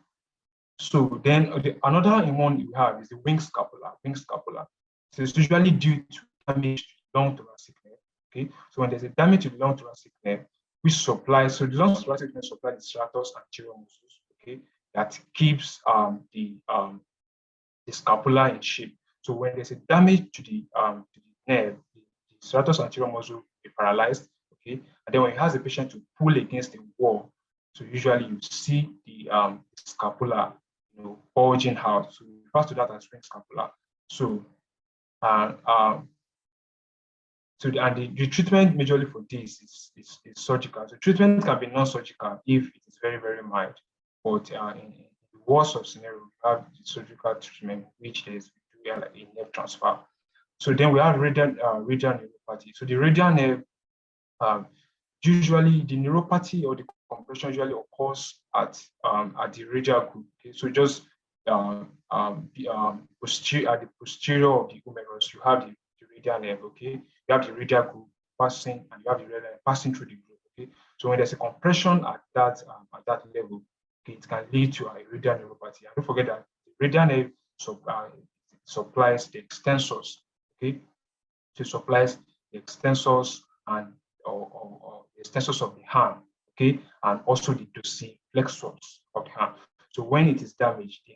So then another one you have is the wing scapula. Wing scapula. So it's usually due to damage to the long thoracic nerve. Okay. So when there's a damage to the long thoracic nerve, which supplies, so the long thoracic nerve supplies the serratus anterior muscles. Okay, that keeps the scapula in shape. So when there's a damage to the nerve, the serratus anterior muscle will be paralyzed. Okay, and then when it has the patient to pull against the wall, so usually you see the scapula, bulging out. So we refer to that as ring scapula. So the treatment majorly for this is surgical. So treatment can be non-surgical if it is very, very mild. But in the worst of scenario, we have the surgical treatment, which is like a nerve transfer. So then we have radial neuropathy. So the radial nerve, usually the neuropathy or the compression usually occurs at the radial group. Okay? So just posterior, at the posterior of the humerus, you have the radial nerve. Okay, you have the radial group passing, and you have the radial nerve passing through the group. Okay, so when there's a compression at that level, okay, it can lead to a radial neuropathy. And don't forget that the radial nerve supplies the extensors. Okay, so it supplies the extensors and or the extensors of the hand. Okay, and also the dorsiflexors of the hand. So when it is damaged, the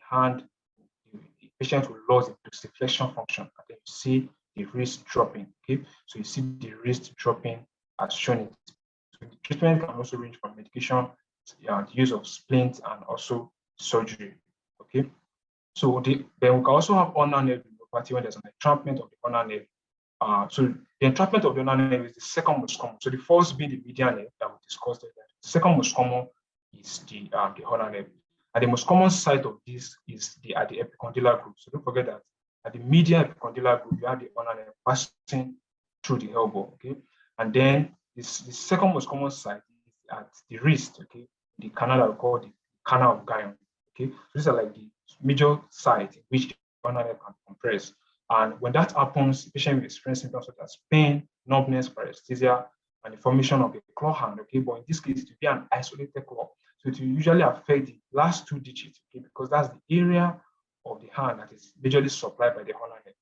patient will lose the dorsiflexion function, and then you see the wrist dropping. Okay, so you see the wrist dropping as shown in this. So the treatment can also range from medication, the use of splints, and also surgery. Okay, so then we can also have ulnar nerve neuropathy when there's an entrapment of the ulnar nerve. So the entrapment of the ulnar nerve is the second most common. So the first being the median nerve that we discussed earlier. The second most common is the ulnar nerve. And the most common site of this is at the epicondylar group. So don't forget that at the median epicondylar group, you have the ulnar nerve passing through the elbow. Okay, and then the second most common site is at the wrist. Okay, the canal that we call the canal of Guyon. Okay, so these are like the major sites in which the ulnar nerve can compress. And when that happens, the patient will experience symptoms such as pain, numbness, paresthesia, and the formation of a claw hand. Okay, but in this case, it will be an isolated claw. So it will usually affect the last two digits, okay, because that's the area of the hand that is majorly supplied by the ulnar nerve.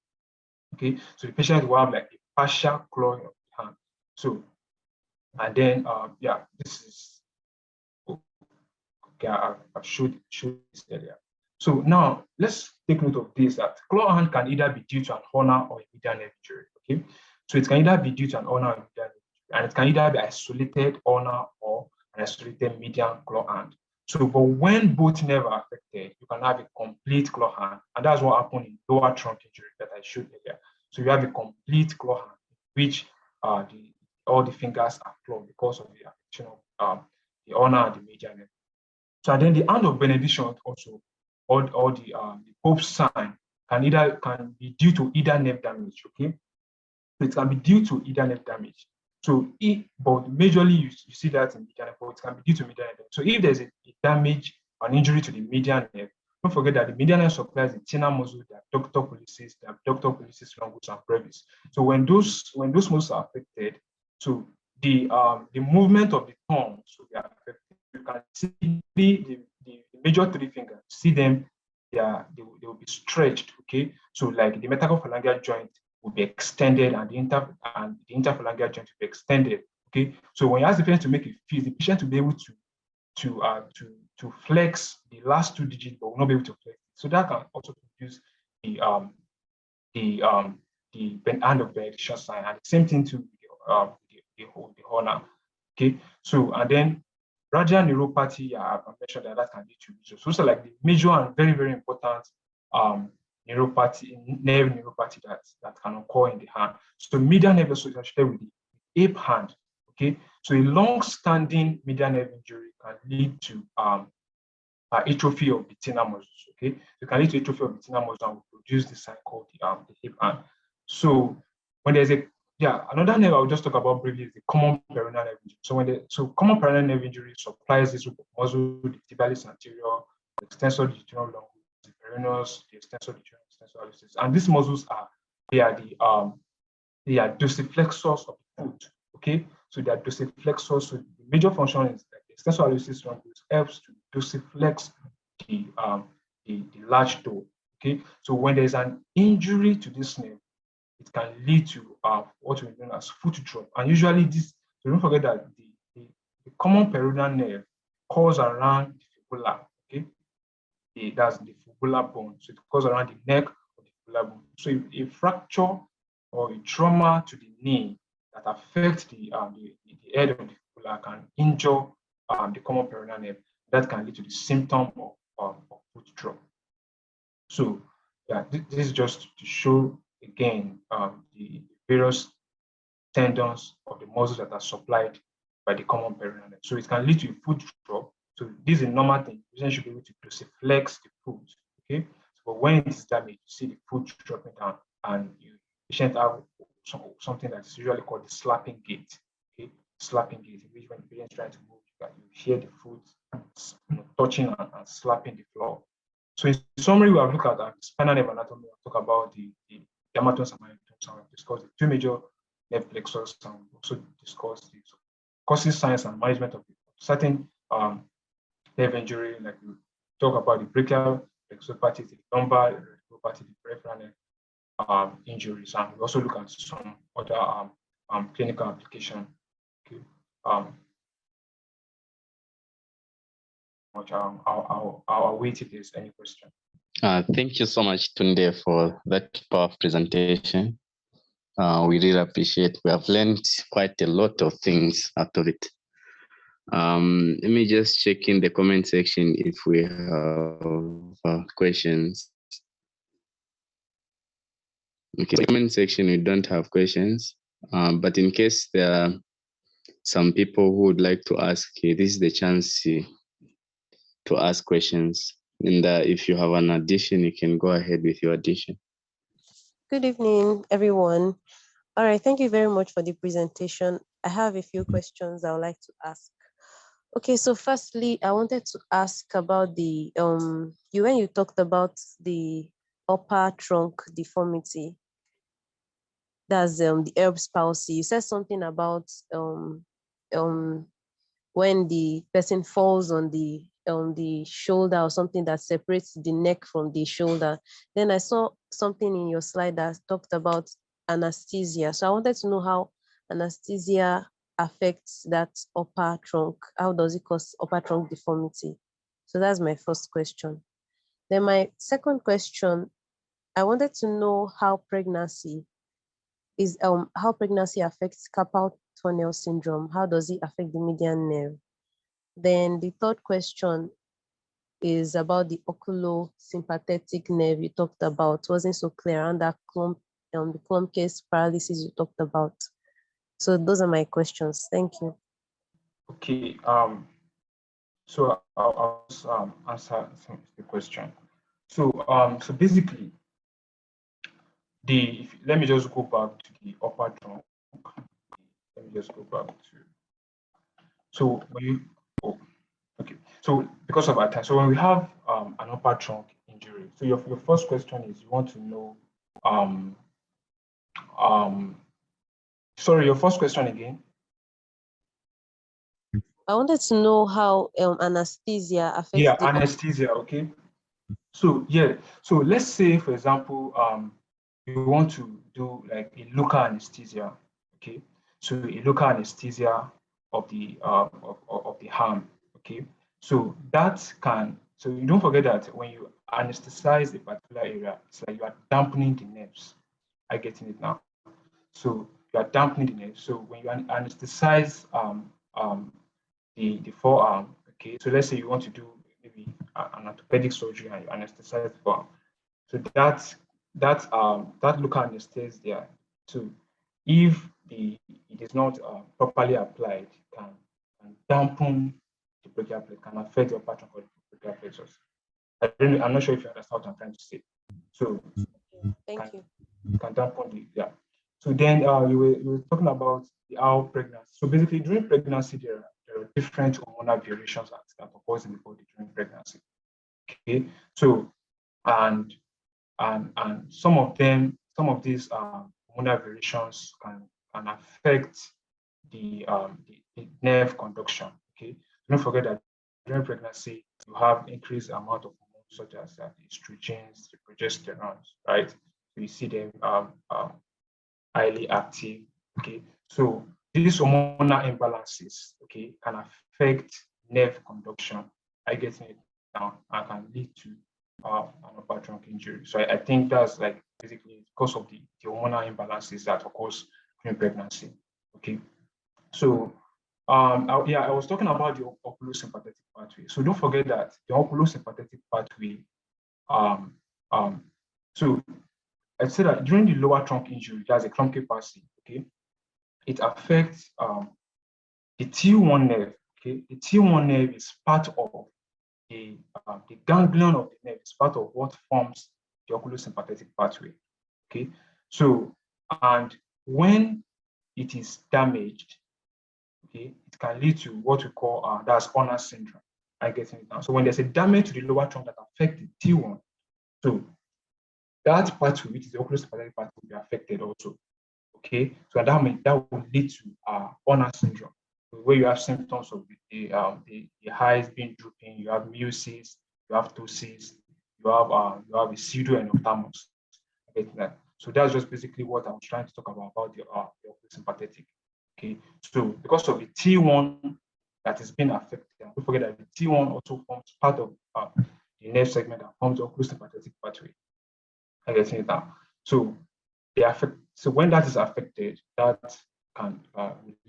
Okay, so the patient will have like a partial clawing of the hand. So, and then, this is, okay, I've showed this earlier. So now let's take note of this, that claw hand can either be due to an ulnar or a medial nerve injury. Okay, so it can either be due to an ulnar or medial nerve injury, and it can either be isolated ulnar or an isolated medial claw hand. So, but when both nerves are affected, you can have a complete claw hand, and that's what happened in lower trunk injury that I showed earlier. So you have a complete claw hand, which all the fingers are clawed because of the affection of the ulnar and the medial nerve. So and then the hand of benediction also, or the Pope's sign can be due to either nerve damage. Okay, so it can be due to either nerve damage. So, but majorly you see that in medial nerve, but it can be due to medial nerve. So if there's a damage or an injury to the medial nerve, don't forget that the medial nerve supplies the thenar muscle, the abductor pollicis, longus, and brevis. So when those muscles are affected, so the movement of the thumbs will be affected. You can see the major three fingers. See them, they will be stretched. Okay, so like the metaphalangeal joint will be extended, and the interphalangeal joint will be extended. Okay, so when you ask the patient to make a fist, the patient will be able to flex the last two digits, but will not be able to flex. So that can also produce the hand of benediction sign, and the same thing to the ulnar. Okay, so and then radial neuropathy, I've mentioned that can lead to lesions. So like the major and very, very important neuropathy, nerve neuropathy that can occur in the hand. So medial nerve is associated with the ape hand. Okay, so a long-standing medial nerve injury can lead to atrophy of the tender muscles. Okay, so it can lead to atrophy of the tender muscle and will produce the sign called the hip hand. So when there's another nerve I'll just talk about briefly is the common peroneal nerve injury. So common peroneal nerve injury supplies this muscle, the tibialis anterior, the extensor digitorum longus, the peroneus, the extensor digitorum, extensor hallucis. And these muscles are dorsiflexors of the foot. Okay, so they are dorsiflexors. So the major function is that the extensor hallucis longus helps to dorsiflex the large toe. Okay, so when there's an injury to this nerve, it can lead to what we know as foot drop. And usually this, so don't forget that the common peroneal nerve calls around the fibula. Okay, that's the fibular bone. So it calls around the neck of the fibular bone. So if a fracture or a trauma to the knee that affects the head of the fibula can injure the common peroneal nerve, that can lead to the symptom of foot drop. So yeah, this is just to show again the various tendons of the muscles that are supplied by the common peroneal nerve. So it can lead to a foot drop. So this is a normal thing. The patient should be able to dorsiflex the foot. Okay. So but when it is damaged, you see the foot dropping down, and the patient have something that's usually called the slapping gait. Okay, slapping gait, in which when the patient is trying to move, you hear the foot touching and slapping the floor. So in summary, we have looked at spinal nerve anatomy. We'll talk about the dermatomes and myotones, and we've discussed the two major nerve flexors, and we'll also discuss the causes, signs, and management of certain nerve injury. Like we talk about the brachial flexopathy, the lumbar radiculopathy, the peripheral nerve injuries, and we also look at some other clinical application. Okay. I'll wait if there's any question. Thank you so much, Tunde, for that powerful presentation. We really appreciate. We have learned quite a lot of things out of it. Let me just check in the comment section if we have questions. Okay, in the comment section we don't have questions, but in case there are some people who would like to ask, this is the chance to ask questions. And if you have an addition, you can go ahead with your addition. Good evening, everyone. All right, thank you very much for the presentation. I have a few questions I would like to ask. Okay, so firstly, I wanted to ask about the, when you talked about the upper trunk deformity, that's the Erb's palsy, you said something about when the person falls on the shoulder or something that separates the neck from the shoulder. Then I saw something in your slide that talked about anesthesia. So I wanted to know how anesthesia affects that upper trunk. How does it cause upper trunk deformity? So that's my first question. Then my second question, I wanted to know how pregnancy affects carpal tunnel syndrome. How does it affect the median nerve? Then the third question is about the oculosympathetic nerve you talked about. It wasn't so clear on that the clump case paralysis you talked about. So those are my questions. Thank you. Okay. So I'll answer the question. So so basically, let me just go back to the upper trunk. Let me just go back to. So okay. So because of our time, so when we have an upper trunk injury, so your first question is you want to know sorry, your first question again. I wanted to know how anesthesia affects. Yeah, anesthesia. Okay. So yeah, so let's say for example, you want to do like a local anesthesia. Okay, so a local anesthesia of the arm. Okay, so that can, so you don't forget that when you anesthetize a particular area, it's like you are dampening the nerves. I getting it now. So you are dampening the nerves. So when you anesthetize the forearm, okay, so let's say you want to do maybe an orthopedic surgery and you anesthetize the forearm. So that local anesthesia, so if it is not properly applied, can dampen the brachial plate, can affect the upper trunk of the cervical flexors. I'm not sure if you understand what I'm trying to say. So Thank you. Can dampen the, yeah. So then you were talking about how pregnancy. So basically during pregnancy, there are different hormonal variations that occurs in the body during pregnancy. Okay. So and some of these hormonal variations can affect the nerve conduction. Okay. Don't forget that during pregnancy, you have increased amount of hormones such as the estrogens, the progesterones, right? So you see them highly active. Okay. So these hormonal imbalances, okay, can affect nerve conduction. I get it now and can lead to an upper trunk injury. So I think that's like basically because of the hormonal imbalances that occurs during pregnancy. Okay. So I was talking about the oculosympathetic pathway. So don't forget that the oculosympathetic pathway, so I said that during the lower trunk injury, there's a clunky passing, okay? It affects the T1 nerve, okay? The T1 nerve is part of the ganglion of the nerve, it's part of what forms the oculosympathetic pathway, okay? So, and when it is damaged, okay, it can lead to what we call that's Horner syndrome. I get it now. So when there's a damage to the lower trunk that affects the T1, so that pathway, which is the oculosympathetic pathway, will be affected also. Okay, so that will lead to Horner syndrome, where you have symptoms of the eyes being drooping, you have miosis, you have ptosis, you have a pseudoenophthalmos. So that's just basically what I was trying to talk about the oculosympathetic. Okay, so because of the T1 that is being affected, don't forget that the T1 also forms part of the nerve segment that forms the oculosympathetic pathway. I get it now. So so when that is affected, that can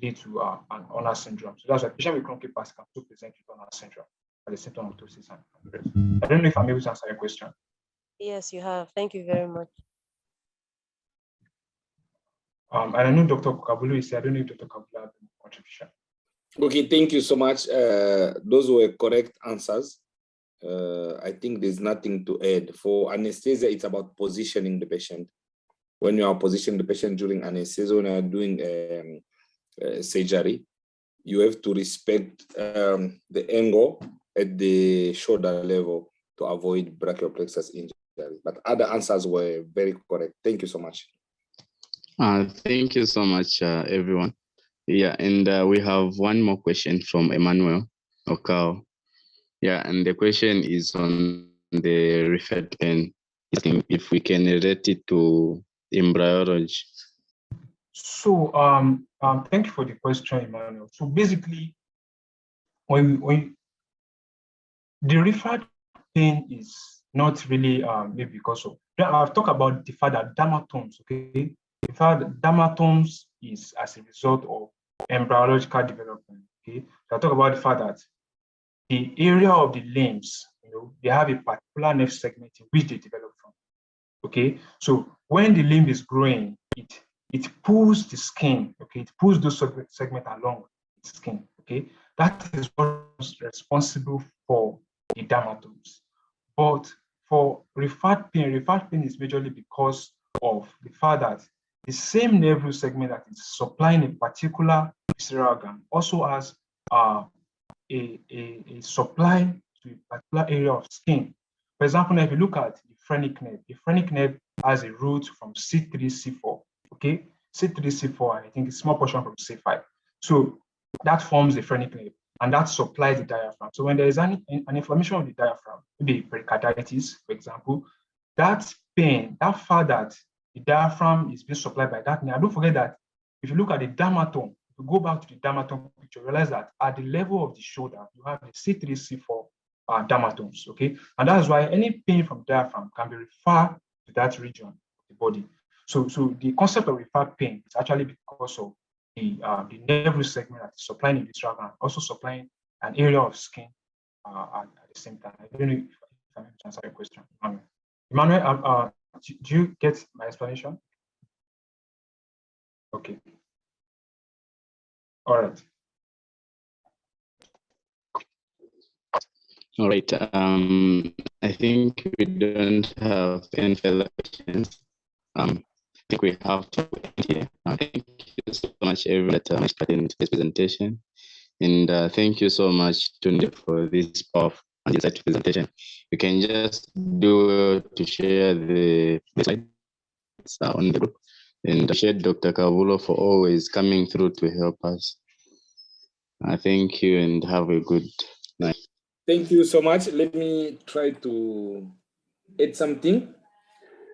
lead to an Horner syndrome. So that's why patient with clunky pass can also present with Horner syndrome as a symptom of ptosis and the rest. I don't know if I'm able to answer your question. Yes, you have. Thank you very much. And I know Dr. Kabulu is here. I don't know if Dr. Kabulu has a contribution. Okay, thank you so much. Those were correct answers. I think there's nothing to add. For anesthesia, it's about positioning the patient. When you are positioning the patient during anesthesia, when you are doing surgery, you have to respect the angle at the shoulder level to avoid brachial plexus injury. But other answers were very correct. Thank you so much. Thank you so much, everyone. Yeah, and we have one more question from Emmanuel Okao. Yeah, and the question is on the referred pen, asking if we can relate it to embryology. So thank you for the question, Emmanuel. So basically, when the referred pain is not really maybe because of, I've talked about the fact that dermatomes, okay? The fact that dermatomes is as a result of embryological development, okay? So I talk about the fact that the area of the limbs, they have a particular nerve segment in which they develop from, okay? So when the limb is growing, it pulls the skin, okay? It pulls those segments along the skin, okay? That is what's responsible for the dermatomes. But for referred pain is majorly because of the fact that the same nerve segment that is supplying a particular visceral organ also has a supply to a particular area of skin. For example, now if you look at the phrenic nerve has a root from C3, C4, okay? C3, C4, I think a small portion from C5. So that forms the phrenic nerve, and that supplies the diaphragm. So when there is an inflammation of the diaphragm, maybe pericarditis, for example, that pain, that fact that the diaphragm is being supplied by that nerve. Don't forget that if you look at the dermatome, if you go back to the dermatome picture, realize that at the level of the shoulder, you have the C3, C4 dermatomes, okay? And that's why any pain from diaphragm can be referred to that region of the body. So the concept of referred pain is actually because of the nerve segment that is supplying the visceral organ, also supplying an area of skin at the same time. I don't know if I'm able to answer your question, Emmanuel. Emmanuel, do you get my explanation? Okay. All right. All right. I think we don't have any further questions. I think we have to end here. Thank you so much, everyone, that participated in this presentation. And thank you so much, Tunde, for this powerful and insightful presentation. You can just do to share the slides on the group. And appreciate Dr. Kavulo for always coming through to help us. Thank you and have a good night. Thank you so much. Let me try to add something.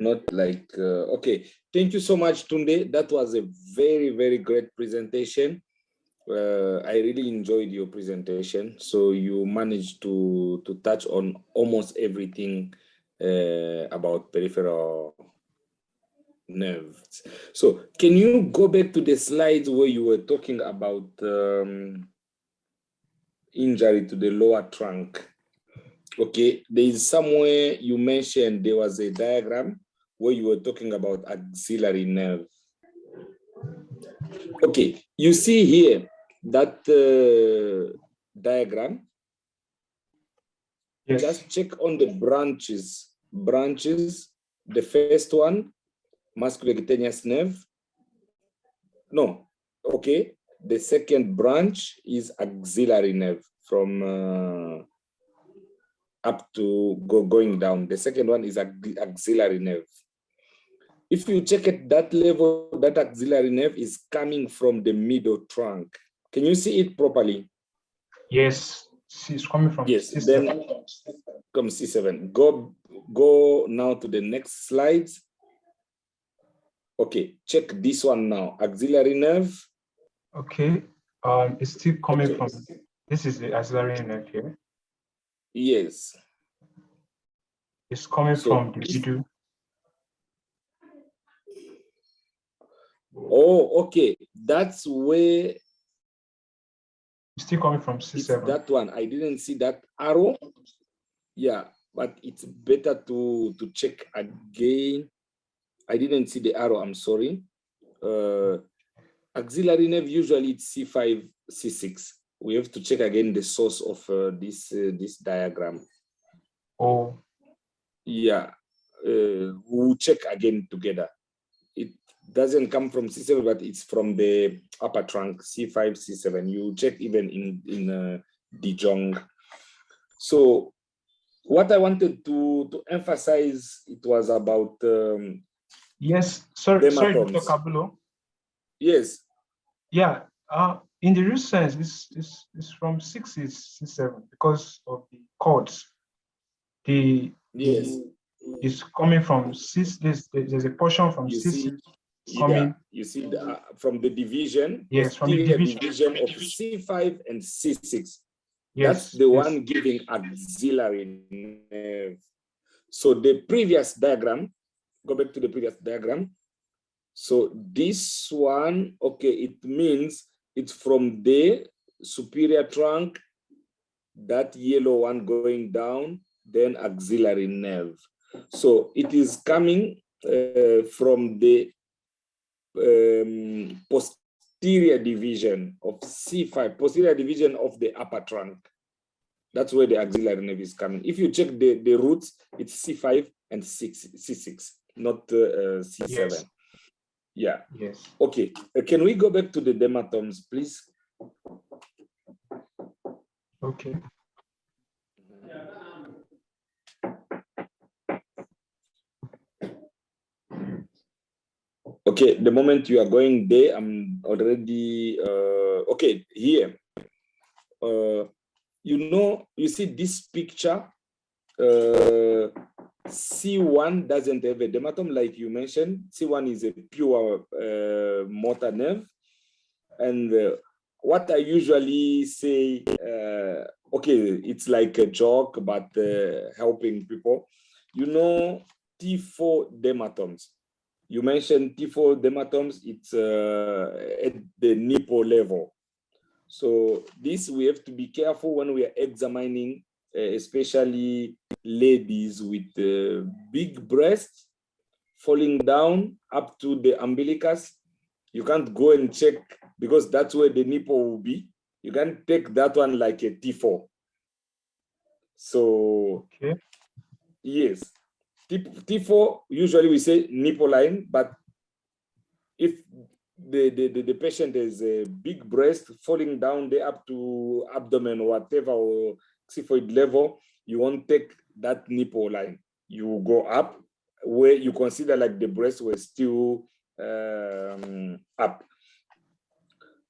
Not like, okay. Thank you so much, Tunde. That was a very, very great presentation. I really enjoyed your presentation. So you managed to touch on almost everything about peripheral nerves. So can you go back to the slides where you were talking about injury to the lower trunk? Okay, there is somewhere you mentioned there was a diagram where you were talking about axillary nerve. Okay, you see here that diagram. Yes. Just check on the branches. The first one, musculocutaneous nerve. No, okay. The second branch is axillary nerve from up to going down. The second one is axillary nerve. If you check at that level, that axillary nerve is coming from the middle trunk. Can you see it properly? Yes, it's coming from yes. C7. Then come C7. Go now to the next slide. Okay, check this one now. Axillary nerve. Okay, it's still coming from. This is the axillary nerve here. Yes. It's coming from the middle. Oh, okay. That's where. It's still coming from C7. It's that one. I didn't see that arrow. Yeah, but it's better to check again. I didn't see the arrow. I'm sorry. Axillary nerve usually it's C5, C6. We have to check again the source of this diagram. Oh. Yeah, we'll check again together. It doesn't come from C7, but it's from the upper trunk, C5, C7. You check even in Dijon. So what I wanted to emphasize, it was about yes, sorry, Dr. Kabulo. Yes. Yeah, in the real sense, it's from C7 because of the chords. Yes. It's coming from C6. There's a portion from C6 coming. You see from the division. Yes, from the division of C5 and C6. Yes, that's the one giving axillary nerve. So the previous diagram, go back to the previous diagram. So this one, okay, it means it's from the superior trunk, that yellow one going down, then axillary nerve. So it is coming from the posterior division of C5, posterior division of the upper trunk. That's where the axillary nerve is coming. If you check the roots, it's C5 and C6, not C7. Yes. Yeah. Yes. Okay. Can we go back to the dermatomes, please? Okay. Okay, the moment you are going there, I'm already okay here. You see this picture. C1 doesn't have a dermatome, like you mentioned. C1 is a pure motor nerve, and what I usually say, okay, it's like a joke, but helping people. T4 dermatomes. You mentioned T4 dermatomes, it's at the nipple level. So this we have to be careful when we are examining, especially ladies with big breasts falling down up to the umbilicus. You can't go and check because that's where the nipple will be. You can't take that one like a T4. So Okay. yes, T4 usually we say nipple line, but if the patient has a big breast falling down there up to abdomen or whatever, or xiphoid level, you won't take that nipple line. You go up where you consider like the breast was still up.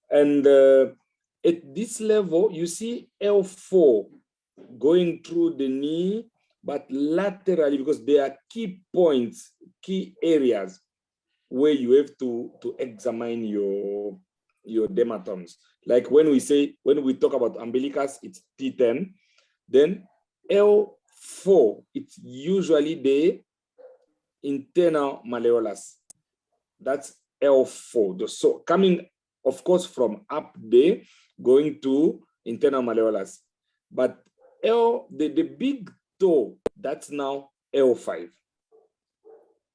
And at this level, you see L4 going through the knee, but laterally, because there are key points, key areas where you have to examine your dermatomes. Like when we talk about umbilicus, it's T10. Then L4, it's usually the internal malleolus. That's L4. So coming, of course, from up there, going to internal malleolus. But the big toe, that's now L5.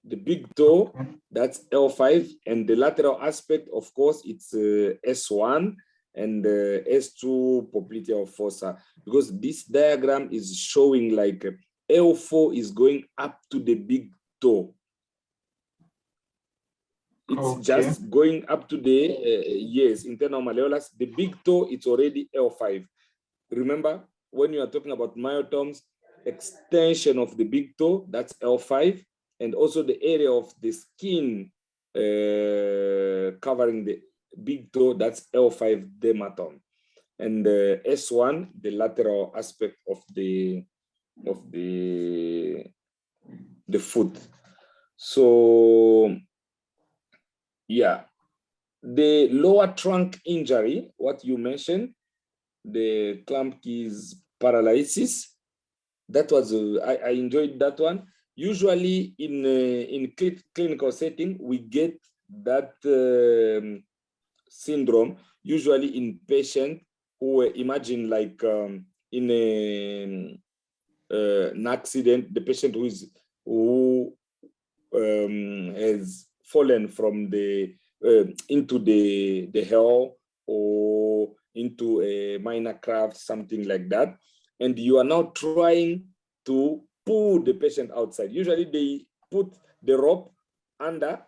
The big toe, that's L5, and the lateral aspect, of course, it's S1 and S2 popliteal fossa, because this diagram is showing like L4 is going up to the big toe. It's just going up to the, yes, internal malleolus. The big toe, it's already L5. Remember, when you are talking about myotones, extension of the big toe, that's L5. And also the area of the skin covering the big toe, that's L5 dermatome. And S1, the lateral aspect of the foot. So yeah, the lower trunk injury, what you mentioned, the Klumpke's paralysis, that was I enjoyed that one. Usually in clinical setting, we get that syndrome usually in patients who imagine like in an accident, the patient who has fallen from the into the hell or into a minor craft, something like that, and you are now trying to pull the patient outside. Usually they put the rope under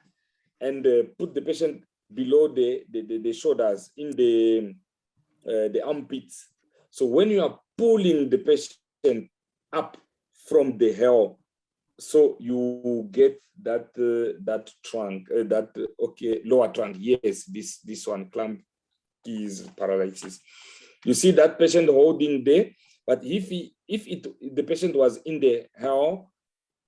and put the patient below the shoulders in the armpits. So when you are pulling the patient up from the hell, so you get that that trunk, lower trunk. Yes, this one, Klumpke's paralysis. You see that patient holding there, but if the patient was in the hell,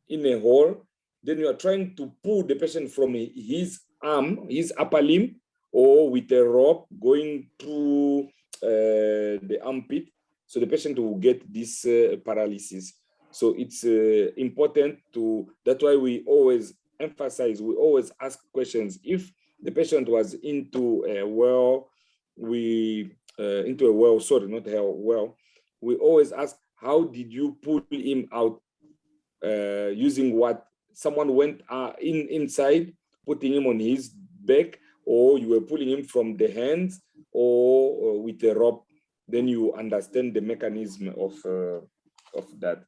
in a hole, then you are trying to pull the patient from his arm, his upper limb, or with a rope going through the armpit, so the patient will get this paralysis. So it's important to, that's why we always emphasize, we always ask questions. If the patient was into a well, we always ask, how did you pull him out? Using what? Someone went inside, putting him on his back, or you were pulling him from the hands, or with a rope. Then you understand the mechanism of that.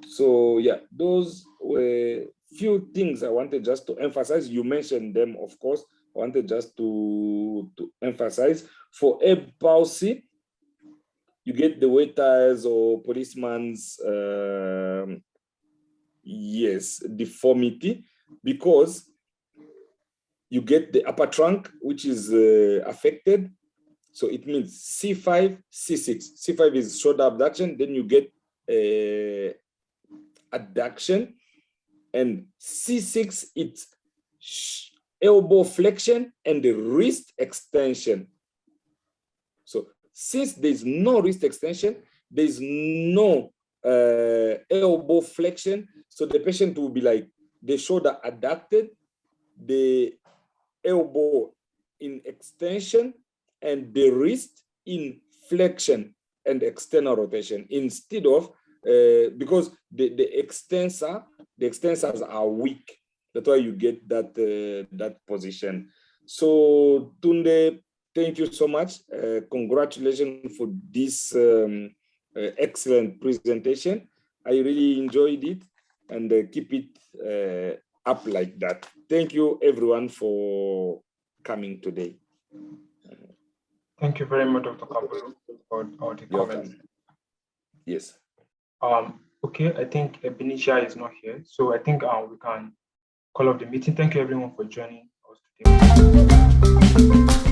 So yeah, those were few things I wanted just to emphasize. You mentioned them, of course. I wanted just to emphasize. For Ebb palsy, you get the waiter's or policeman's deformity, because you get the upper trunk, which is affected. So it means C5, C6. C5 is shoulder abduction, then you get adduction, and C6, it's elbow flexion and the wrist extension. So since there's no wrist extension, there's no elbow flexion, so the patient will be like the shoulder adducted, the elbow in extension, and the wrist in flexion and external rotation, instead of because the extensors are weak. That's why you get that that position. So Tunde, thank you so much. Congratulations for this excellent presentation. I really enjoyed it, and keep it up like that. Thank you, everyone, for coming today. Thank you very much, Dr. Kabulu, for all the comments. Yes. Okay, I think Benicia is not here, so I think we can call off the meeting. Thank you, everyone, for joining us today.